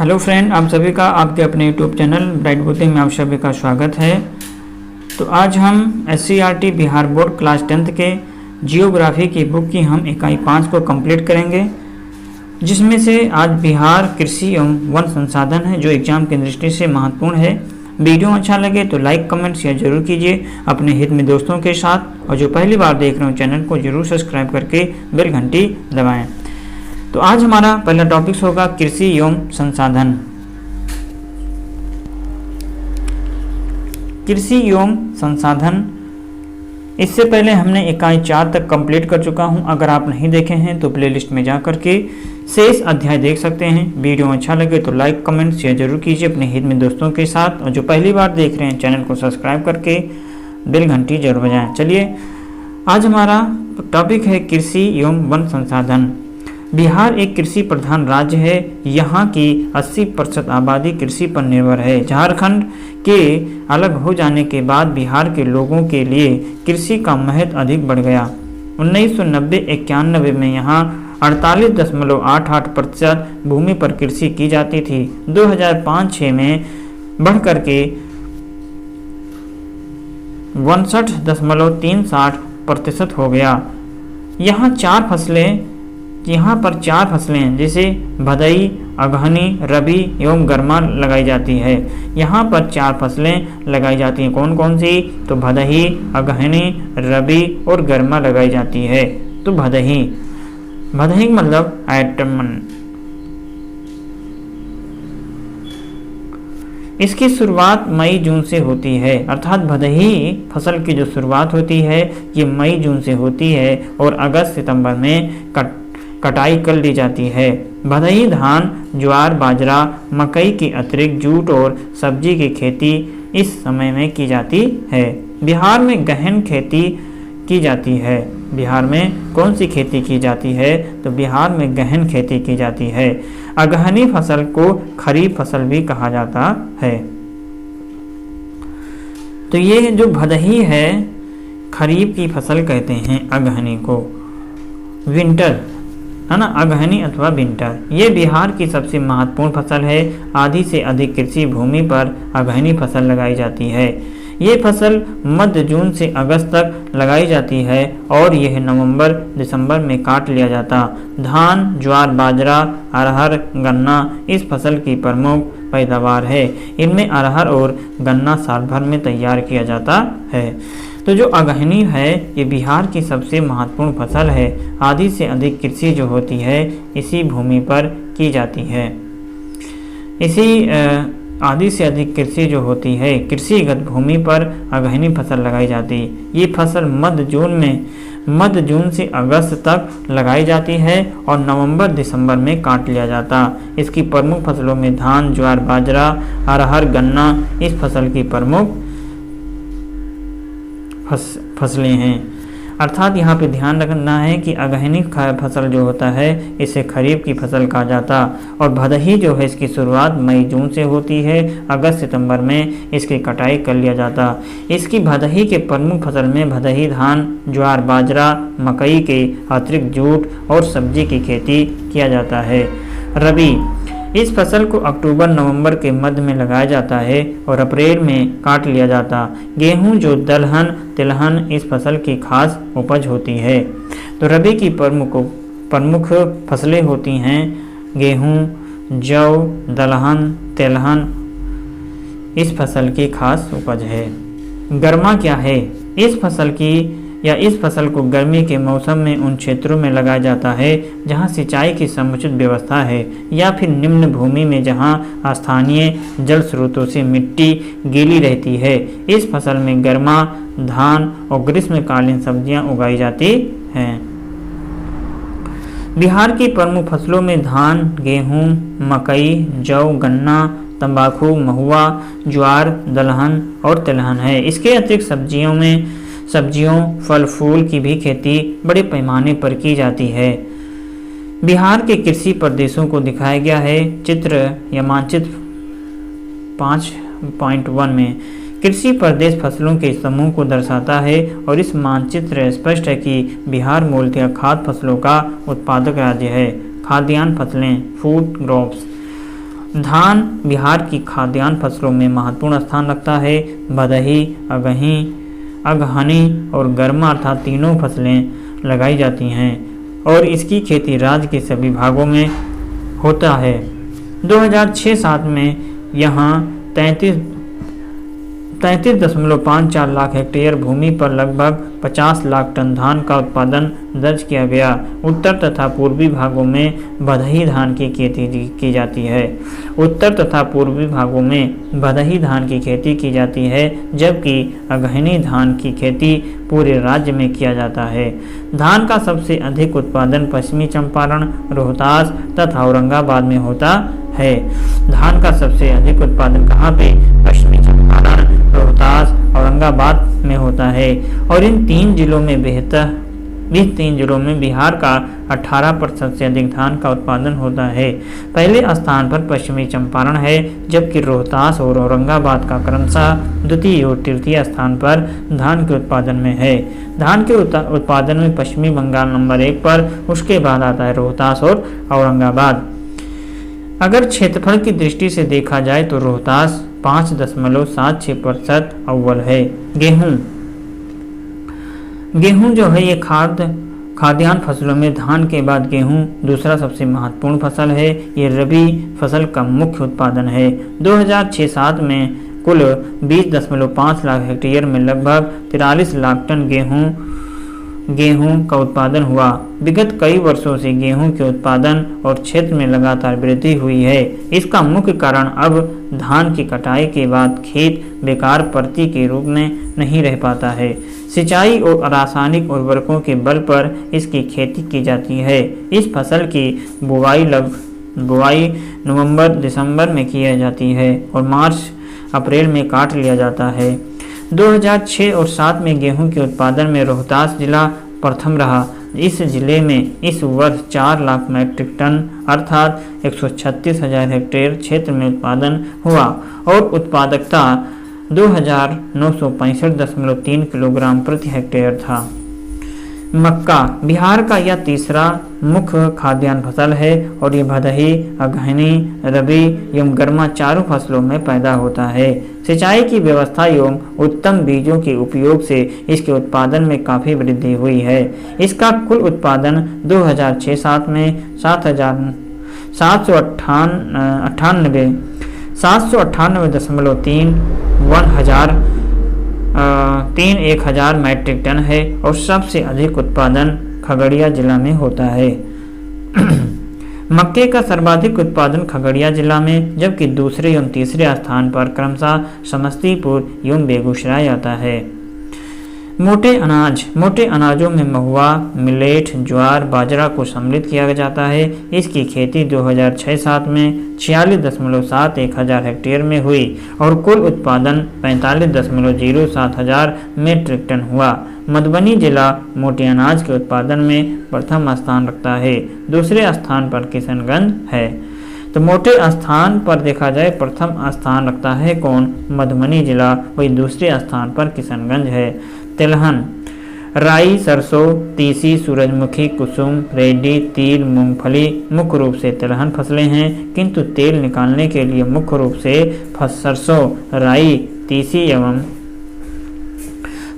Hello friend, आप सभी का आपके अपने यूट्यूब चैनल ब्राइट बुद्धि में आप सभी का स्वागत है। तो आज हम SCERT Bihar board class 10th के जियोग्राफी की बुक की हम इकाई 5 को कंप्लीट करेंगे, जिसमें से आज बिहार कृषि एवं वन संसाधन है, जो एग्जाम की दृष्टि से महत्वपूर्ण है। वीडियो अच्छा लगे तो लाइक कमेंट शेयर जरूर कीजिए अपने हित में दोस्तों के साथ, और जो पहली बार देख रहे हो चैनल को जरूर सब्सक्राइब करके बेल घंटी दबाएं। तो आज हमारा पहला टॉपिक होगा कृषि एवं संसाधन। कृषि एवं संसाधन, इससे पहले हमने इकाई 4 तक कंप्लीट कर चुका हूं। अगर आप नहीं देखे हैं तो प्लेलिस्ट में जा करके शेष अध्याय देख सकते हैं। वीडियो अच्छा लगे तो लाइक कमेंट शेयर जरूर कीजिए अपने हित में दोस्तों के साथ, और जो पहली बार देख रहे हैं चैनल को सब्सक्राइब करके बेल घंटी जरूर बजाएं। चलिए, आज हमारा टॉपिक है कृषि एवं वन संसाधन। बिहार एक कृषि प्रधान राज्य है। यहाँ की 80% आबादी कृषि पर निर्भर है। झारखंड के अलग हो जाने के बाद बिहार के लोगों के लिए कृषि का महत्व अधिक बढ़ गया। 1990-91 में यहाँ 48.88% भूमि पर कृषि की जाती थी। 2005-06 में बढ़कर के 59.63% हो गया। यहाँ पर चार फसलें जैसे भदई, अगहनी, रबी एवं गर्मा लगाई जाती है। यहाँ पर 4 फसलें लगाई जाती हैं। कौन कौन सी? तो भदई, अगहनी, रबी और गर्मा लगाई जाती है। तो भदई मतलब एटमन। इसकी शुरुआत मई जून से होती है, अर्थात भदई फसल की जो शुरुआत होती है ये मई जून से होती है और अगस्त सितंबर में कटाई कर ली जाती है। भदई धान, ज्वार, बाजरा, मकई के अतिरिक्त जूट और सब्जी की खेती इस समय में की जाती है। बिहार में गहन खेती की जाती है। बिहार में कौन सी खेती की जाती है? तो बिहार में गहन खेती की जाती है। अगहनी फसल को खरीफ फसल भी कहा जाता है। तो ये जो भदई है खरीफ की फसल कहते हैं अगहनी को। विंटर है ना, अगहनी अथवा विंटर, ये बिहार की सबसे महत्वपूर्ण फसल है। आधी से अधिक कृषि भूमि पर अगहनी फसल लगाई जाती है। ये फसल मध्य जून से अगस्त तक लगाई जाती है और यह नवंबर दिसंबर में काट लिया जाता। धान, ज्वार, बाजरा, अरहर, गन्ना इस फसल की प्रमुख पैदावार है। इनमें अरहर और गन्ना साल भर में तैयार किया जाता है। तो जो अगहनी है ये बिहार की सबसे महत्वपूर्ण फसल है। आधी से अधिक कृषि जो होती है इसी भूमि पर की जाती है। आधी से अधिक कृषि जो होती है कृषिगत भूमि पर अगहनी फसल लगाई जाती। ये फसल मध्य जून से अगस्त तक लगाई जाती है और नवंबर दिसंबर में काट लिया जाता। इसकी प्रमुख फसलों में धान, ज्वार, बाजरा, अरहर, गन्ना इस फसल की प्रमुख फसलें हैं। अर्थात यहाँ पे ध्यान रखना है कि अगहनी फसल जो होता है इसे खरीफ की फसल कहा जाता, और भदई जो है इसकी शुरुआत मई जून से होती है। अगस्त सितंबर में इसकी कटाई कर लिया जाता। इसकी भदई के प्रमुख फसल में भदई धान, ज्वार, बाजरा, मकई के अतिरिक्त जूट और सब्जी की खेती किया जाता है। रबी, इस फसल को अक्टूबर नवंबर के मध्य में लगाया जाता है और अप्रैल में काट लिया जाता। गेहूं, जो दलहन, तिलहन इस फसल की खास उपज होती है। तो रबी की प्रमुख फसलें होती हैं गेहूं, जौ, दलहन, तिलहन इस फसल की खास उपज है। गर्मा क्या है? इस फसल को गर्मी के मौसम में उन क्षेत्रों में लगाया जाता है जहां सिंचाई की समुचित व्यवस्था है, या फिर निम्न भूमि में जहां स्थानीय जल स्रोतों से मिट्टी गीली रहती है। इस फसल में गर्मा, धान और ग्रीष्मकालीन सब्जियां उगाई जाती हैं। बिहार की प्रमुख फसलों में धान, गेहूं, मकई, जौ, गन्ना, तंबाकू, महुआ, ज्वार, दलहन और तिलहन है। इसके अतिरिक्त सब्जियों, फल फूल की भी खेती बड़े पैमाने पर की जाती है। बिहार के कृषि प्रदेशों को दिखाया गया है चित्र या मानचित्र 5.1 में। कृषि प्रदेश फसलों के समूह को दर्शाता है और इस मानचित्र स्पष्ट है कि बिहार मूलतः खाद्य फसलों का उत्पादक राज्य है। खाद्यान्न फसलें, फूड क्रॉप्स। धान बिहार की खाद्यान्न फसलों में महत्वपूर्ण स्थान रखता है। भदही, अगहनी और गर्मा अर्थात तीनों फसलें लगाई जाती हैं और इसकी खेती राज्य के सभी भागों में होता है। 2006-07 में यहाँ 33.54 लाख हेक्टेयर भूमि पर लगभग 50 लाख टन धान का उत्पादन दर्ज किया गया। उत्तर तथा पूर्वी भागों में भदही धान की खेती की जाती है। जबकि अगहनी धान की खेती पूरे राज्य में किया जाता है। धान का सबसे अधिक उत्पादन पश्चिमी चंपारण, रोहतास तथा औरंगाबाद में होता है। धान का सबसे अधिक उत्पादन कहाँ पे? पश्चिमी चंपारण, रोहतास, औरंगाबाद में होता है और इन तीन जिलों में बिहार का 18% से अधिक धान का उत्पादन होता है। पहले स्थान पर पश्चिमी चंपारण है, जबकि रोहतास और औरंगाबाद का क्रमशः द्वितीय और तृतीय स्थान पर धान के उत्पादन में है। धान के उत्पादन में पश्चिमी बंगाल नंबर 1 पर, उसके बाद आता है रोहतास और औरंगाबाद। अगर क्षेत्रफल की दृष्टि से देखा जाए तो रोहतास 5.76% अव्वल है। गेहूं जो है ये खाद्यान्न फसलों में धान के बाद गेहूं दूसरा सबसे महत्वपूर्ण फसल है। ये रबी फसल का मुख्य उत्पादन है। 2006-07 में कुल 20.5 लाख हेक्टेयर में लगभग 43 लाख टन गेहूं का उत्पादन हुआ। विगत कई वर्षों से गेहूं के उत्पादन और क्षेत्र में लगातार वृद्धि हुई है। इसका मुख्य कारण अब धान की कटाई के बाद खेत बेकार परती के रूप में नहीं रह पाता है। सिंचाई और रासायनिक उर्वरकों के बल पर इसकी खेती की जाती है। इस फसल की बुवाई नवंबर-दिसंबर में की जाती है और मार्च-अप्रैल में काट लिया जाता है। 2006 और 7 में गेहूं के उत्पादन में रोहतास जिला प्रथम रहा। इस जिले में इस वर्ष 4 लाख मीट्रिक टन अर्थात 136,000 हेक्टेयर क्षेत्र में उत्पादन हुआ और उत्पादकता 2965.3 किलोग्राम प्रति हेक्टेयर था। मक्का बिहार का यह तीसरा मुख्य खाद्यान्न फसल है और ये भदही, अगहनी, रबी एवं गर्मा चारों फसलों में पैदा होता है। सिंचाई की व्यवस्था एवं उत्तम बीजों के उपयोग से इसके उत्पादन में काफ़ी वृद्धि हुई है। इसका कुल उत्पादन 2006-07 में 798.31 मीट्रिक टन है और सबसे अधिक उत्पादन खगड़िया जिला में होता है। मक्के का सर्वाधिक उत्पादन खगड़िया जिला में, जबकि दूसरे एवं तीसरे स्थान पर क्रमशः समस्तीपुर एवं बेगूसराय आता है। मोटे अनाजों में महुआ, मिलेट, ज्वार, बाजरा को सम्मिलित किया जाता है। इसकी खेती 2006-07 में 46.71 हजार हेक्टेयर में हुई और कुल उत्पादन 45.07 हजार मीट्रिक टन हुआ। मधुबनी जिला मोटे अनाज के उत्पादन में प्रथम स्थान रखता है। दूसरे स्थान पर किशनगंज है। तो मोटे स्थान पर देखा जाए प्रथम स्थान रखता है कौन? मधुबनी जिला। वही दूसरे स्थान पर किशनगंज है। तिलहन राई, सरसों, तीसी, सूरजमुखी, कुसुम, रेडी, तिल, मूंगफली मुख्य रूप से तिलहन फसलें हैं, किंतु तेल निकालने के लिए मुख्य रूप से सरसों, राई, तीसी एवं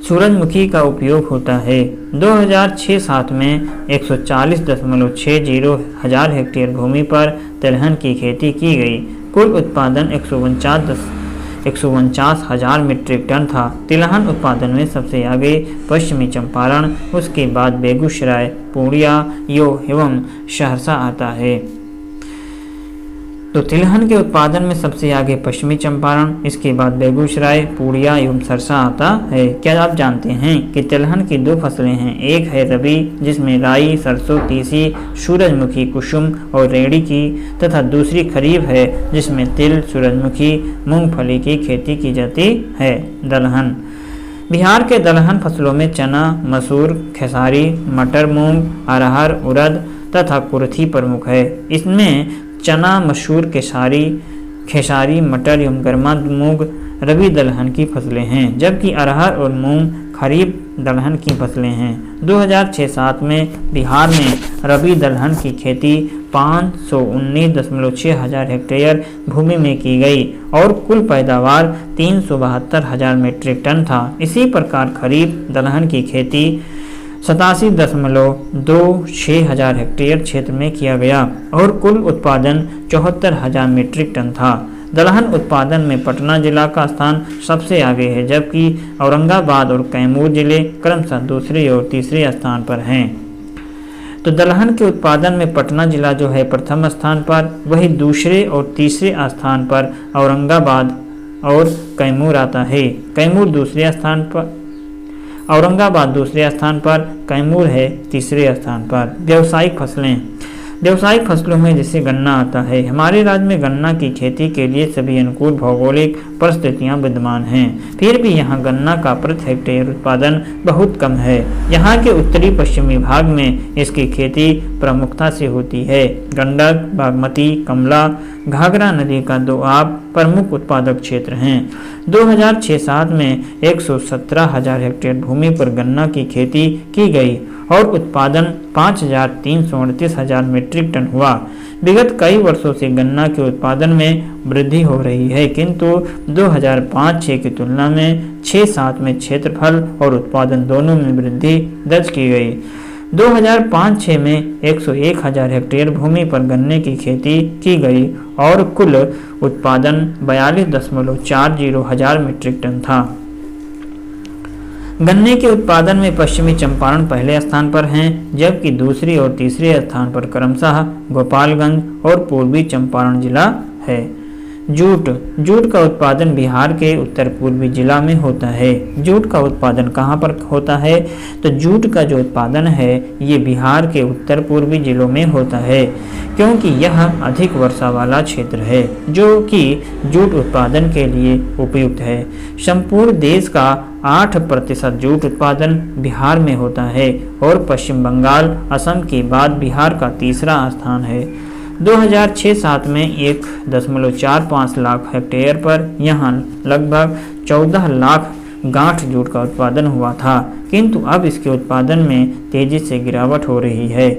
सूरजमुखी का उपयोग होता है। 2006-07 में 140.60 हजार हेक्टेयर भूमि पर तिलहन की खेती की गई। कुल उत्पादन 149 हजार मीट्रिक टन था। तिलहन उत्पादन में सबसे आगे पश्चिमी चंपारण, उसके बाद बेगूसराय, पूर्णिया एवं सहरसा आता है। तो तिलहन के उत्पादन में सबसे आगे पश्चिमी चंपारण, इसके बाद बेगूसराय, पूर्णिया एवं सरसा आता है। क्या आप जानते हैं कि तिलहन की दो फसलें हैं? एक है रबी जिसमें राई, सरसों, तीसी, सूरजमुखी, कुसुम और रेड़ी की, तथा दूसरी खरीफ है जिसमें तिल, सूरजमुखी, मूंगफली की खेती की जाती है। दलहन बिहार के दलहन फसलों में चना, मसूर, खेसारी, मटर, मूंग, अरहर, उड़द तथा कुर्थी प्रमुख है। इसमें चना, मसूर, खेसारी, मटर एवं गर्मा मूंग रबी दलहन की फसलें हैं, जबकि अरहर और मूंग खरीफ दलहन की फसलें हैं। 2006-07 में बिहार में रबी दलहन की खेती 519.6 हजार हेक्टेयर भूमि में की गई और कुल पैदावार 372 हजार मीट्रिक टन था। इसी प्रकार खरीफ दलहन की खेती 87.26 हजार हेक्टेयर क्षेत्र में किया गया और कुल उत्पादन 74 हजार मीट्रिक टन था। दलहन उत्पादन में पटना जिला का स्थान सबसे आगे है, जबकि औरंगाबाद और कैमूर जिले क्रमशः दूसरे और तीसरे स्थान पर हैं। तो दलहन के उत्पादन में पटना जिला जो है प्रथम स्थान पर, वही दूसरे और तीसरे स्थान पर औरंगाबाद और कैमूर आता है। कैमूर दूसरे स्थान पर, औरंगाबाद दूसरे स्थान पर, कैमूर है तीसरे स्थान पर। व्यावसायिक फसलें, व्यावसायिक फसलों में जैसे गन्ना आता है। हमारे राज्य में गन्ना की खेती के लिए सभी अनुकूल भौगोलिक परिस्थितियां विद्यमान हैं, फिर भी यहाँ गन्ना का प्रति हेक्टेयर उत्पादन बहुत कम है। यहाँ के उत्तरी पश्चिमी भाग में इसकी खेती प्रमुखता से होती है। गंडक, बागमती, कमला, घाघरा नदी का दोआब प्रमुख उत्पादक क्षेत्र हैं। 2006-07 में 117 हजार हेक्टेयर भूमि पर गन्ना की खेती की गई और उत्पादन 5,338 हजार मीट्रिक टन हुआ। विगत कई वर्षों से गन्ना के उत्पादन में वृद्धि हो रही है, किंतु 2005-06 की तुलना में 6-07 में क्षेत्रफल और उत्पादन दोनों में वृद्धि दर्ज की गई। 2005-06 में 101 हजार हेक्टेयर भूमि पर गन्ने की खेती की गई और कुल उत्पादन 42.40 हजार मीट्रिक टन था। गन्ने के उत्पादन में पश्चिमी चंपारण पहले स्थान पर हैं, जबकि दूसरे और तीसरे स्थान पर क्रमशः गोपालगंज और पूर्वी चंपारण जिला है। जूट, जूट का उत्पादन बिहार के उत्तर पूर्वी जिला में होता है। जूट का उत्पादन कहाँ पर होता है? तो जूट का जो उत्पादन है ये बिहार के उत्तर पूर्वी जिलों में होता है, क्योंकि यह अधिक वर्षा वाला क्षेत्र है जो कि जूट उत्पादन के लिए उपयुक्त है। संपूर्ण देश का 8% जूट उत्पादन बिहार में होता है और पश्चिम बंगाल, असम के बाद बिहार का तीसरा स्थान है। 2006-07 में 1.45 लाख हेक्टेयर पर यहाँ लगभग 14 लाख गांठ जूट का उत्पादन हुआ था, किंतु अब इसके उत्पादन में तेजी से गिरावट हो रही है।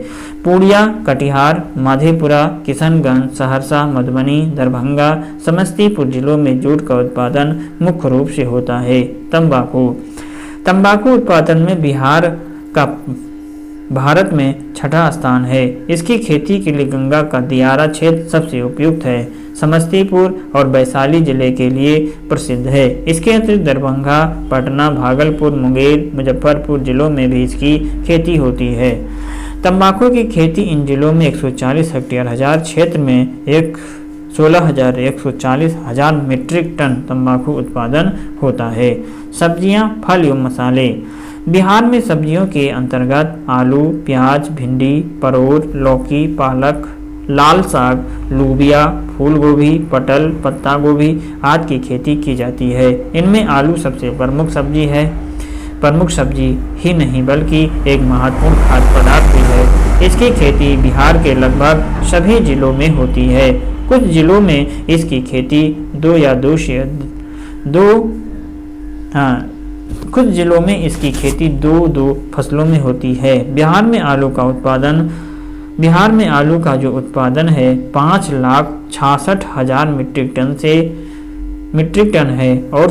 पूर्णिया, कटिहार, मधेपुरा, किशनगंज, सहरसा, मधुबनी, दरभंगा, समस्तीपुर जिलों में जूट का उत्पादन मुख्य रूप से होता है। तंबाकू, तंबाकू उत्पादन में बिहार का भारत में छठा स्थान है। इसकी खेती के लिए गंगा का दियारा क्षेत्र सबसे उपयुक्त है। समस्तीपुर और वैशाली जिले के लिए प्रसिद्ध है। इसके अतिरिक्त दरभंगा, पटना, भागलपुर, मुंगेर, मुजफ्फरपुर जिलों में भी इसकी खेती होती है। तंबाकू की खेती इन जिलों में 140 हेक्टेयर हजार क्षेत्र में 16,140 हजार मीट्रिक टन तंबाकू उत्पादन होता है। सब्जियां, फल एवं मसाले, बिहार में सब्जियों के अंतर्गत आलू, प्याज, भिंडी, परोर, लौकी, पालक, लाल साग, लूबिया, फूल गोभी, पटल, पत्ता गोभी आदि की खेती की जाती है। इनमें आलू सबसे प्रमुख सब्जी है। प्रमुख सब्जी ही नहीं बल्कि एक महत्वपूर्ण खाद्य पदार्थ भी है। इसकी खेती बिहार के लगभग सभी जिलों में होती है। कुछ जिलों में इसकी खेती कुछ जिलों में इसकी खेती दो फसलों में होती है। बिहार में आलू का जो उत्पादन है 5,66,000 मीट्रिक टन है और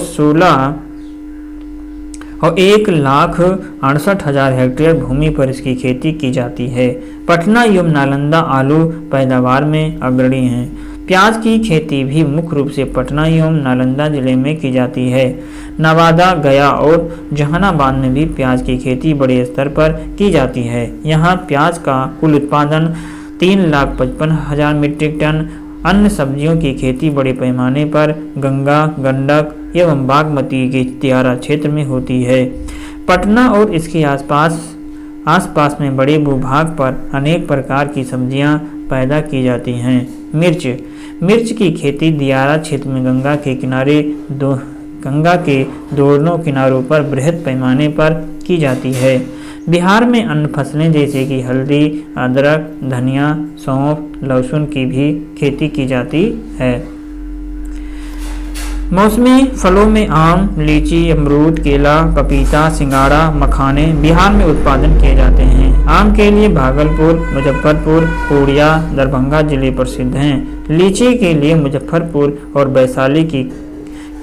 1,68,000 हेक्टेयर भूमि पर इसकी खेती की जाती है। पटना एवं नालंदा आलू पैदावार में अग्रणी हैं। प्याज की खेती भी मुख्य रूप से पटना एवं नालंदा जिले में की जाती है। नवादा, गया और जहानाबाद में भी प्याज की खेती बड़े स्तर पर की जाती है। यहाँ प्याज का कुल उत्पादन 3,55,000 मीट्रिक टन। अन्य सब्जियों की खेती बड़े पैमाने पर गंगा, गंडक एवं बागमती के दियारा क्षेत्र में होती है। पटना और इसके आसपास में बड़े भूभाग पर अनेक प्रकार की सब्जियां पैदा की जाती हैं। मिर्च की खेती दियारा क्षेत्र में गंगा के दोनों किनारों पर बृहद पैमाने पर की जाती है। बिहार में अन्य फसलें जैसे कि हल्दी, अदरक, धनिया, सौंफ, लहसुन की भी खेती की जाती है। मौसमी फलों में आम, लीची, अमरूद, केला, पपीता, सिंघाड़ा, मखाने बिहार में उत्पादन किए जाते हैं। आम के लिए भागलपुर, मुजफ्फरपुर, पूर्णिया, दरभंगा जिले प्रसिद्ध हैं। लीची के लिए मुजफ्फरपुर और वैशाली की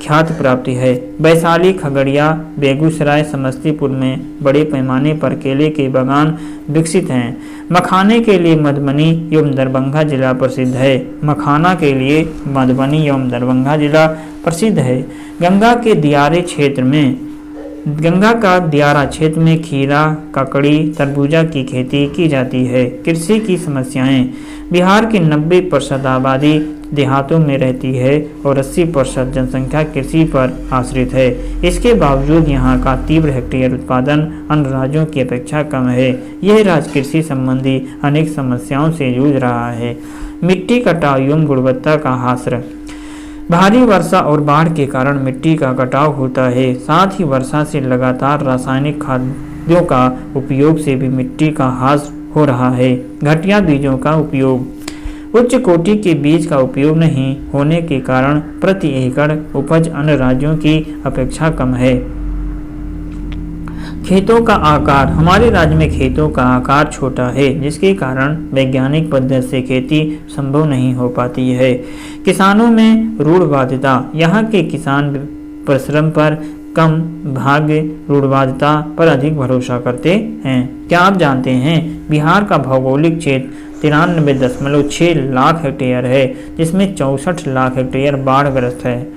ख्याति प्राप्ति है। वैशाली, खगड़िया, बेगूसराय, समस्तीपुर में बड़े पैमाने पर केले के बागान विकसित हैं। मखाने के लिए मधुबनी एवं दरभंगा जिला प्रसिद्ध है। मखाना के लिए मधुबनी एवं दरभंगा जिला प्रसिद्ध है। गंगा का दियारा क्षेत्र में खीरा, ककड़ी, तरबूजा की खेती की जाती है। कृषि की समस्याएं। बिहार की 90% आबादी देहातों में रहती है और 80% जनसंख्या कृषि पर आश्रित है। इसके बावजूद यहाँ का तीव्र हेक्टेयर उत्पादन अन्य राज्यों की अपेक्षा कम है। यह राज्य कृषि संबंधी अनेक समस्याओं से जूझ रहा है। मिट्टी कटाव एवं गुणवत्ता का ह्रास। भारी वर्षा और बाढ़ के कारण मिट्टी का कटाव होता है। साथ ही वर्षा से लगातार रासायनिक खाद्यों का उपयोग से भी मिट्टी का ह्रास हो रहा है। घटिया बीजों का उपयोग। उच्च कोटि के बीज का उपयोग नहीं होने के कारण प्रति एकड़ उपज अन्य राज्यों की अपेक्षा कम है। खेतों का आकार। हमारे राज्य में खेतों का आकार छोटा है, जिसके कारण वैज्ञानिक पद्धति से खेती संभव नहीं हो पाती है। किसानों में रूढ़वादिता। यहाँ के किसान परिश्रम पर कम, भाग्य, रूढ़वादिता पर अधिक भरोसा करते हैं। क्या आप जानते हैं बिहार का भौगोलिक क्षेत्र 93.6 लाख हेक्टेयर है, जिसमें 64 लाख हेक्टेयर बाढ़ग्रस्त है।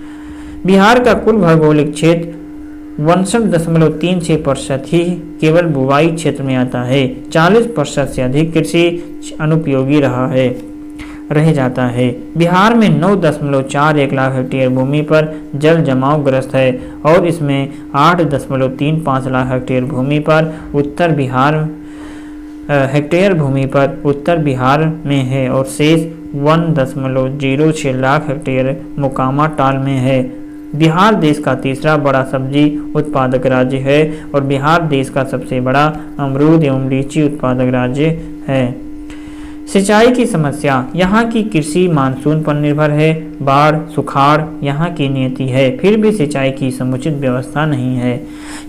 बिहार का कुल भौगोलिक क्षेत्र 59.36% ही केवल बुवाई क्षेत्र में आता है। 40% से अधिक कृषि अनुपयोगी रह जाता है। बिहार में 9.41 लाख हेक्टेयर भूमि पर जल जमाव ग्रस्त है और इसमें 8.35 लाख हेक्टेयर भूमि पर उत्तर बिहार में है और शेष 1.06 लाख हेक्टेयर मोकामा टाल में है। बिहार देश का तीसरा बड़ा सब्जी उत्पादक राज्य है और बिहार देश का सबसे बड़ा अमरूद एवं लीची उत्पादक राज्य है। सिंचाई की समस्या। यहाँ की कृषि मानसून पर निर्भर है। बाढ़, सुखाड़ यहाँ की नियति है, फिर भी सिंचाई की समुचित व्यवस्था नहीं है।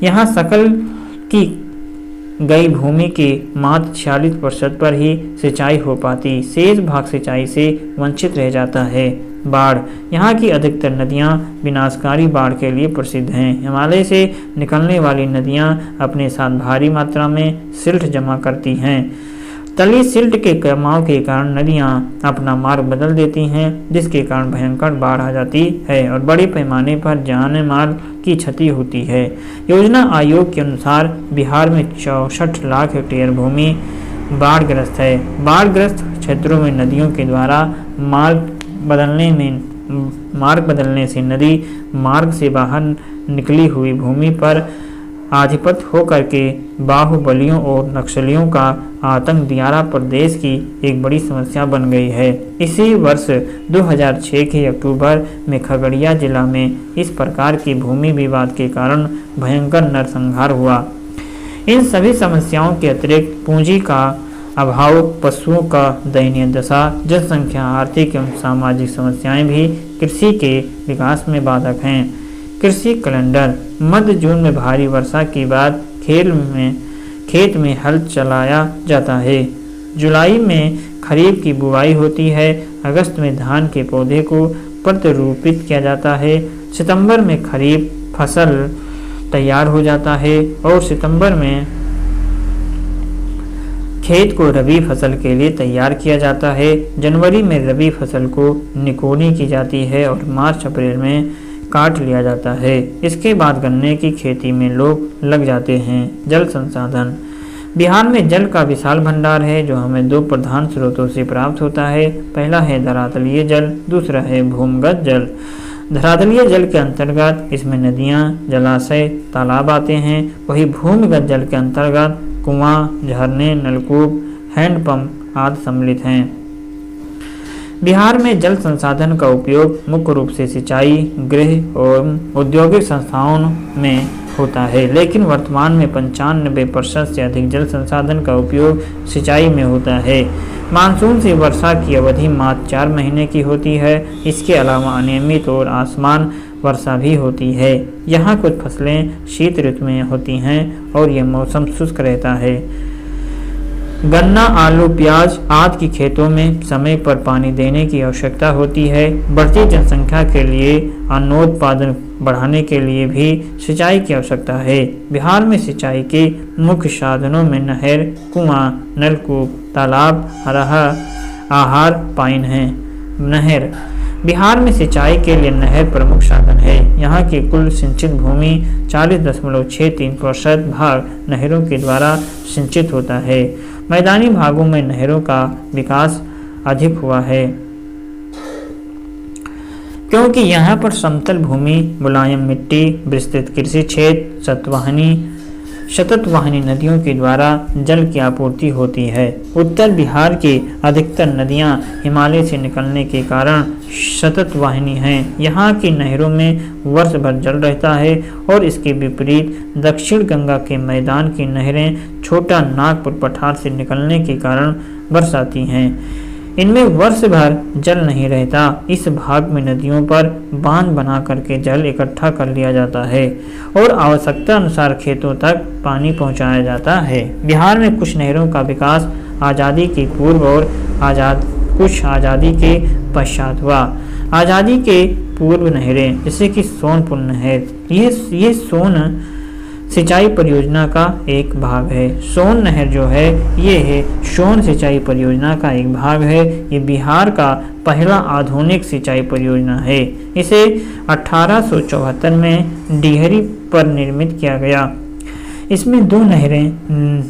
यहाँ सकल की गई भूमि के मात्र 46% पर ही सिंचाई हो पाती, शेष भाग सिंचाई से वंचित रह जाता है। बाढ़। यहाँ की अधिकतर नदियाँ विनाशकारी बाढ़ के लिए प्रसिद्ध हैं। हिमालय से निकलने वाली नदियाँ अपने साथ भारी मात्रा में सिल्ट जमा करती हैं। तली सिल्ट के जमाव के कारण नदियाँ अपना मार्ग बदल देती हैं, जिसके कारण भयंकर बाढ़ आ जाती है और बड़े पैमाने पर जान माल की क्षति होती है। योजना आयोग के अनुसार बिहार में 64 लाख हेक्टेयर भूमि बाढ़ग्रस्त है। बाढ़ग्रस्त क्षेत्रों में नदियों के द्वारा मार्ग बदलने से नदी मार्ग से बाहर निकली हुई भूमि पर आधिपत्य होकर के बाहुबलियों और नक्सलियों का आतंक दियारा प्रदेश की एक बड़ी समस्या बन गई है। इसी वर्ष 2006 के अक्टूबर में खगड़िया जिला में इस प्रकार की भूमि विवाद के कारण भयंकर नरसंहार हुआ। इन सभी समस्याओं के अतिरिक्त पूंजी का अभाव, पशुओं का दयनीय दशा, जनसंख्या, आर्थिक एवं सामाजिक समस्याएं भी कृषि के विकास में बाधक हैं। कृषि कैलेंडर। मध्य जून में भारी वर्षा के बाद खेत में हल चलाया जाता है। जुलाई में खरीफ की बुवाई होती है। अगस्त में धान के पौधे को प्रत्यारोपित किया जाता है। सितंबर में खरीफ फसल तैयार हो जाता है और सितंबर में खेत को रबी फसल के लिए तैयार किया जाता है। जनवरी में रबी फसल को निकोनी की जाती है और मार्च अप्रैल में काट लिया जाता है। इसके बाद गन्ने की खेती में लोग लग जाते हैं। जल संसाधन। बिहार में जल का विशाल भंडार है, जो हमें दो प्रधान स्रोतों से प्राप्त होता है। पहला है धरातलीय जल, दूसरा है भूमिगत जल। धरातलीय जल के अंतर्गत इसमें नदियाँ, जलाशय, तालाब आते हैं। वही भूमिगत जल के अंतर्गत कुआं, झरने, नलकूप, हैंडपंप आदि सम्मिलित हैं। बिहार में जल संसाधन का उपयोग मुख्य रूप से सिंचाई, गृह एवं औद्योगिक संस्थाओं में होता है, लेकिन वर्तमान में 95% से अधिक जल संसाधन का उपयोग सिंचाई में होता है। मानसून से वर्षा की अवधि मात्र 4 महीने की होती है। इसके अलावा अनियमित और असमान वर्षा भी होती है। यहाँ कुछ फसलें शीत ऋतु में होती हैं और यह मौसम शुष्क रहता है। गन्ना, आलू, प्याज आदि की खेतों में समय पर पानी देने की आवश्यकता होती है। बढ़ती जनसंख्या के लिए अन्नोत्पादन बढ़ाने के लिए भी सिंचाई की आवश्यकता है। बिहार में सिंचाई के मुख्य साधनों में नहर, कुआं, नलकूप, तालाब, आहार पाइन है। नहर बिहार में सिंचाई के लिए नहर प्रमुख साधन है। यहाँ की कुल सिंचित भूमि 40.63% भाग नहरों के द्वारा सिंचित होता है। मैदानी भागों में नहरों का विकास अधिक हुआ है क्योंकि यहाँ पर समतल भूमि, मुलायम मिट्टी, विस्तृत कृषि क्षेत्र, सततवाहिनी नदियों के द्वारा जल की आपूर्ति होती है। उत्तर बिहार की अधिकतर नदियाँ हिमालय से निकलने के कारण सततवाहिनी हैं। यहाँ की नहरों में वर्ष भर जल रहता है और इसके विपरीत दक्षिण गंगा के मैदान की नहरें छोटा नागपुर पठार से निकलने के कारण बरसाती हैं। इनमें वर्ष भर जल नहीं रहता। इस भाग में नदियों पर बांध बना करके जल इकट्ठा कर लिया जाता है और आवश्यकता अनुसार खेतों तक पानी पहुंचाया जाता है। बिहार में कुछ नहरों का विकास आज़ादी के पूर्व और कुछ आज़ादी के पश्चात हुआ। आज़ादी के पूर्व नहरें जैसे कि सोनपुर नहर, ये सोन सिंचाई परियोजना का एक भाग है। सोन नहर जो है ये है सोन सिंचाई परियोजना का एक भाग है। ये बिहार का पहला आधुनिक सिंचाई परियोजना है। इसे 1874 में डिहरी पर निर्मित किया गया। इसमें 2 नहरें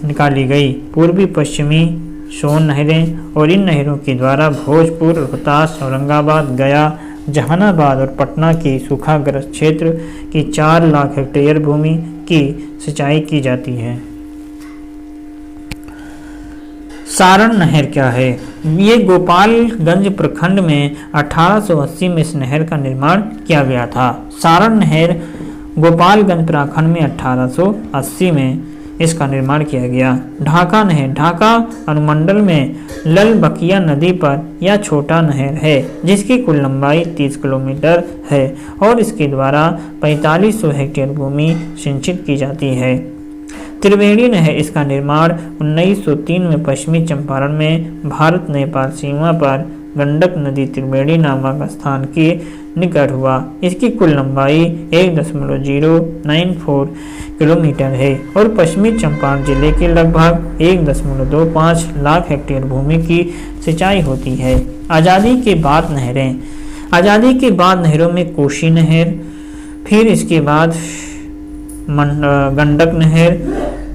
निकाली गई, पूर्वी पश्चिमी सोन नहरें, और इन नहरों के द्वारा भोजपुर, रोहतास, औरंगाबाद, गया, जहानाबाद और पटना के सूखाग्रस्त क्षेत्र की 4 लाख हेक्टेयर भूमि की सिंचाई की जाती है। सारण नहर क्या है? ये गोपालगंज प्रखंड में 1880 में इस नहर का निर्माण किया गया था। सारण नहर गोपालगंज प्रखंड में 1880 में इसका निर्माण किया गया। ढाका नहर, ढाका अनुमंडल में ललबकिया नदी पर यह छोटा नहर है जिसकी कुल लंबाई 30 किलोमीटर है और इसके द्वारा 4500 हेक्टेयर भूमि सिंचित की जाती है। त्रिवेणी नहर, इसका निर्माण 1903 में पश्चिमी चंपारण में भारत नेपाल सीमा पर गंडक नदी त्रिवेणी नामक स्थान के निकट हुआ। इसकी कुल लंबाई 1.094 किलोमीटर है और पश्चिमी चंपारण जिले के लगभग 1.25 लाख हेक्टेयर भूमि की सिंचाई होती है। आज़ादी के बाद नहरें, आज़ादी के बाद नहरों में कोसी नहर, फिर इसके बाद गंडक नहर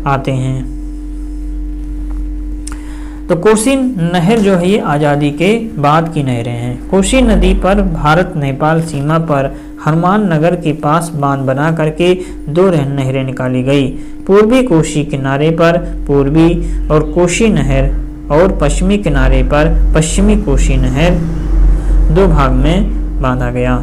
आते हैं। तो कोसी नहर जो है ये आज़ादी के बाद की नहरें हैं। कोसी नदी पर भारत नेपाल सीमा पर हनुमान नगर के पास बांध बना करके 2 नहरें निकाली गई। पूर्वी कोसी किनारे पर पूर्वी और कोसी नहर और पश्चिमी किनारे पर पश्चिमी कोसी नहर 2 भाग में बांधा गया।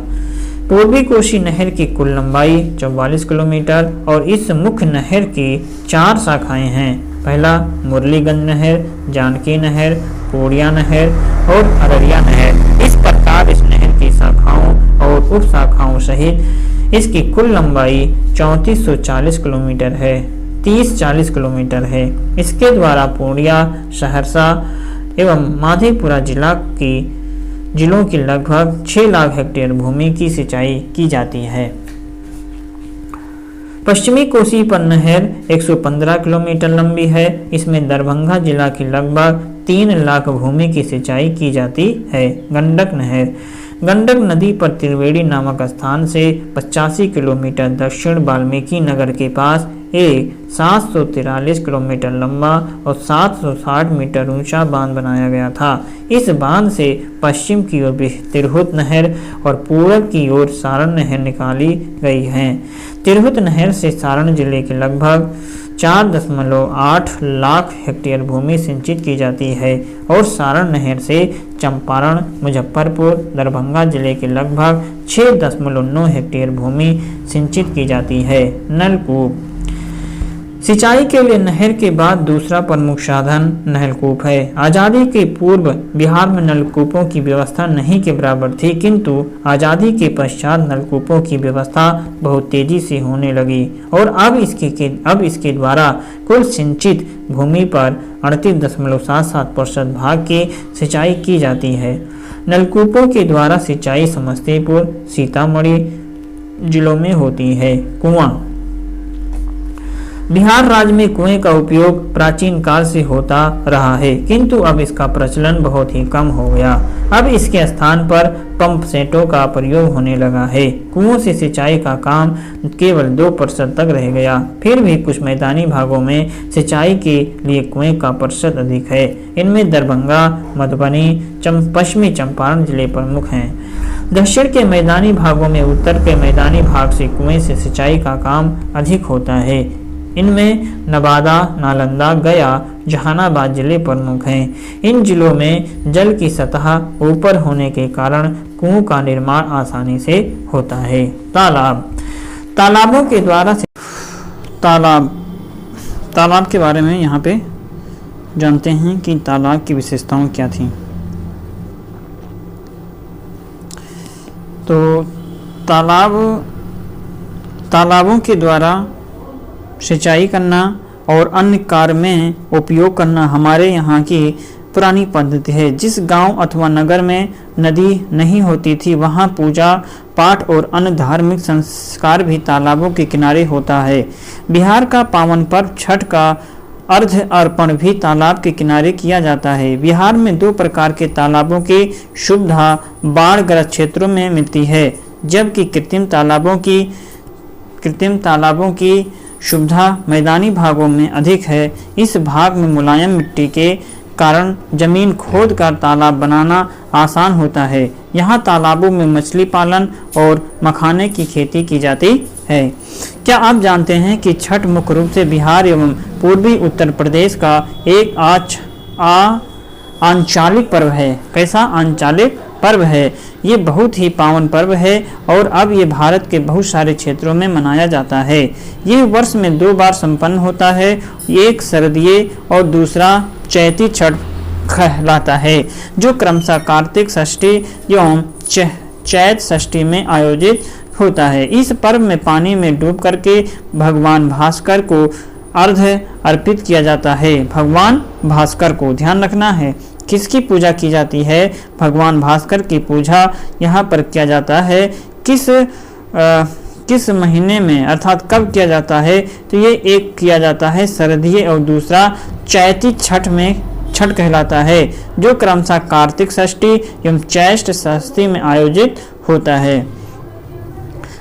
पूर्वी कोसी नहर की कुल लंबाई 44 किलोमीटर और इस मुख्य नहर की 4 शाखाएं हैं। पहला मुरलीगंज नहर, जानकी नहर, पूर्णिया नहर और अररिया नहर। इस प्रकार इस नहर की शाखाओं और उप शाखाओं सहित इसकी कुल लंबाई 3440 किलोमीटर है, 30-40 किलोमीटर है। इसके द्वारा पूर्णिया, सहरसा एवं माधेपुरा जिलों की लगभग 6 लाख हेक्टेयर भूमि की सिंचाई की जाती है। पश्चिमी कोसी पर नहर 115 किलोमीटर लंबी है। इसमें दरभंगा जिला की लगभग 3 लाख भूमि की सिंचाई की जाती है। गंडक नहर, गंडक नदी पर त्रिवेणी नामक स्थान से 85 किलोमीटर दक्षिण वाल्मीकि नगर के पास एक 743 किलोमीटर लंबा और 760 मीटर ऊंचा बांध बनाया गया था। इस बांध से पश्चिम की ओर तिरहुत नहर और पूरब की ओर सारण नहर निकाली गई हैं। तिरहुत नहर से सारण जिले के लगभग 4.8 लाख हेक्टेयर भूमि सिंचित की जाती है और सारण नहर से चंपारण, मुजफ्फरपुर, दरभंगा जिले के लगभग 6.9 हेक्टेयर भूमि सिंचित की जाती है। नलकूप, सिंचाई के लिए नहर के बाद दूसरा प्रमुख साधन नलकूप है। आज़ादी के पूर्व बिहार में नलकूपों की व्यवस्था नहीं के बराबर थी, किंतु आज़ादी के पश्चात नलकूपों की व्यवस्था बहुत तेजी से होने लगी और अब इसके द्वारा कुल सिंचित भूमि पर 38.77% भाग की सिंचाई की जाती है। नलकूपों के द्वारा सिंचाई समस्तीपुर, सीतामढ़ी जिलों में होती है। कुआं। बिहार राज्य में कुएं का उपयोग प्राचीन काल से होता रहा है, किंतु अब इसका प्रचलन बहुत ही कम हो गया। अब इसके स्थान पर पंप सेटों का प्रयोग होने लगा है। कुओं से सिंचाई का काम केवल 2% तक रह गया। फिर भी कुछ मैदानी भागों में सिंचाई के लिए कुएं का प्रतिशत अधिक है। इनमें दरभंगा, मधुबनी, पश्चिमी चंपारण जिले प्रमुख हैं। दक्षिण के मैदानी भागों में उत्तर के मैदानी भाग से कुएं से सिंचाई का काम अधिक होता है। इनमें नवादा, नालंदा, गया, जहानाबाद जिले प्रमुख हैं। इन जिलों में जल की सतह ऊपर होने के कारण कुओं का निर्माण आसानी से होता है। तालाबों के द्वारा तालाब के बारे में यहाँ पे जानते हैं कि तालाब की विशेषताएं क्या थी। तो तालाबों के द्वारा सिंचाई करना और अन्य कार्य में उपयोग करना हमारे यहाँ की पुरानी पद्धति है। जिस गांव अथवा नगर में नदी नहीं होती थी, वहाँ पूजा पाठ और अन्य धार्मिक संस्कार भी तालाबों के किनारे होता है। बिहार का पावन पर्व छठ का अर्घ्य अर्पण भी तालाब के किनारे किया जाता है। बिहार में 2 प्रकार के तालाबों की सुविधा बाढ़ग्रस्त क्षेत्रों में मिलती है, जबकि कृत्रिम तालाबों की सुविधा मैदानी भागों में अधिक है। इस भाग में मुलायम मिट्टी के कारण जमीन खोद कर तालाब बनाना आसान होता है। यहाँ तालाबों में मछली पालन और मखाने की खेती की जाती है। क्या आप जानते हैं कि छठ मुख्य रूप से बिहार एवं पूर्वी उत्तर प्रदेश का एक आंचलिक पर्व है। कैसा आंचलिक पर्व है? ये बहुत ही पावन पर्व है और अब ये भारत के बहुत सारे क्षेत्रों में मनाया जाता है। ये वर्ष में 2 बार संपन्न होता है, एक शरदीय और दूसरा चैती छठ कहलाता है, जो क्रमशः कार्तिक षष्ठी एवं चैत षष्ठी में आयोजित होता है। इस पर्व में पानी में डूब करके भगवान भास्कर को अर्घ्य अर्पित किया जाता है। भगवान भास्कर को ध्यान रखना है किसकी पूजा की जाती है? भगवान भास्कर की पूजा यहाँ पर किया जाता है। किस महीने में अर्थात कब किया जाता है? तो ये एक किया जाता है शरदीय और दूसरा चैती छठ कहलाता है, जो क्रमशः कार्तिक षष्ठी एवं चैत षष्ठी में आयोजित होता है।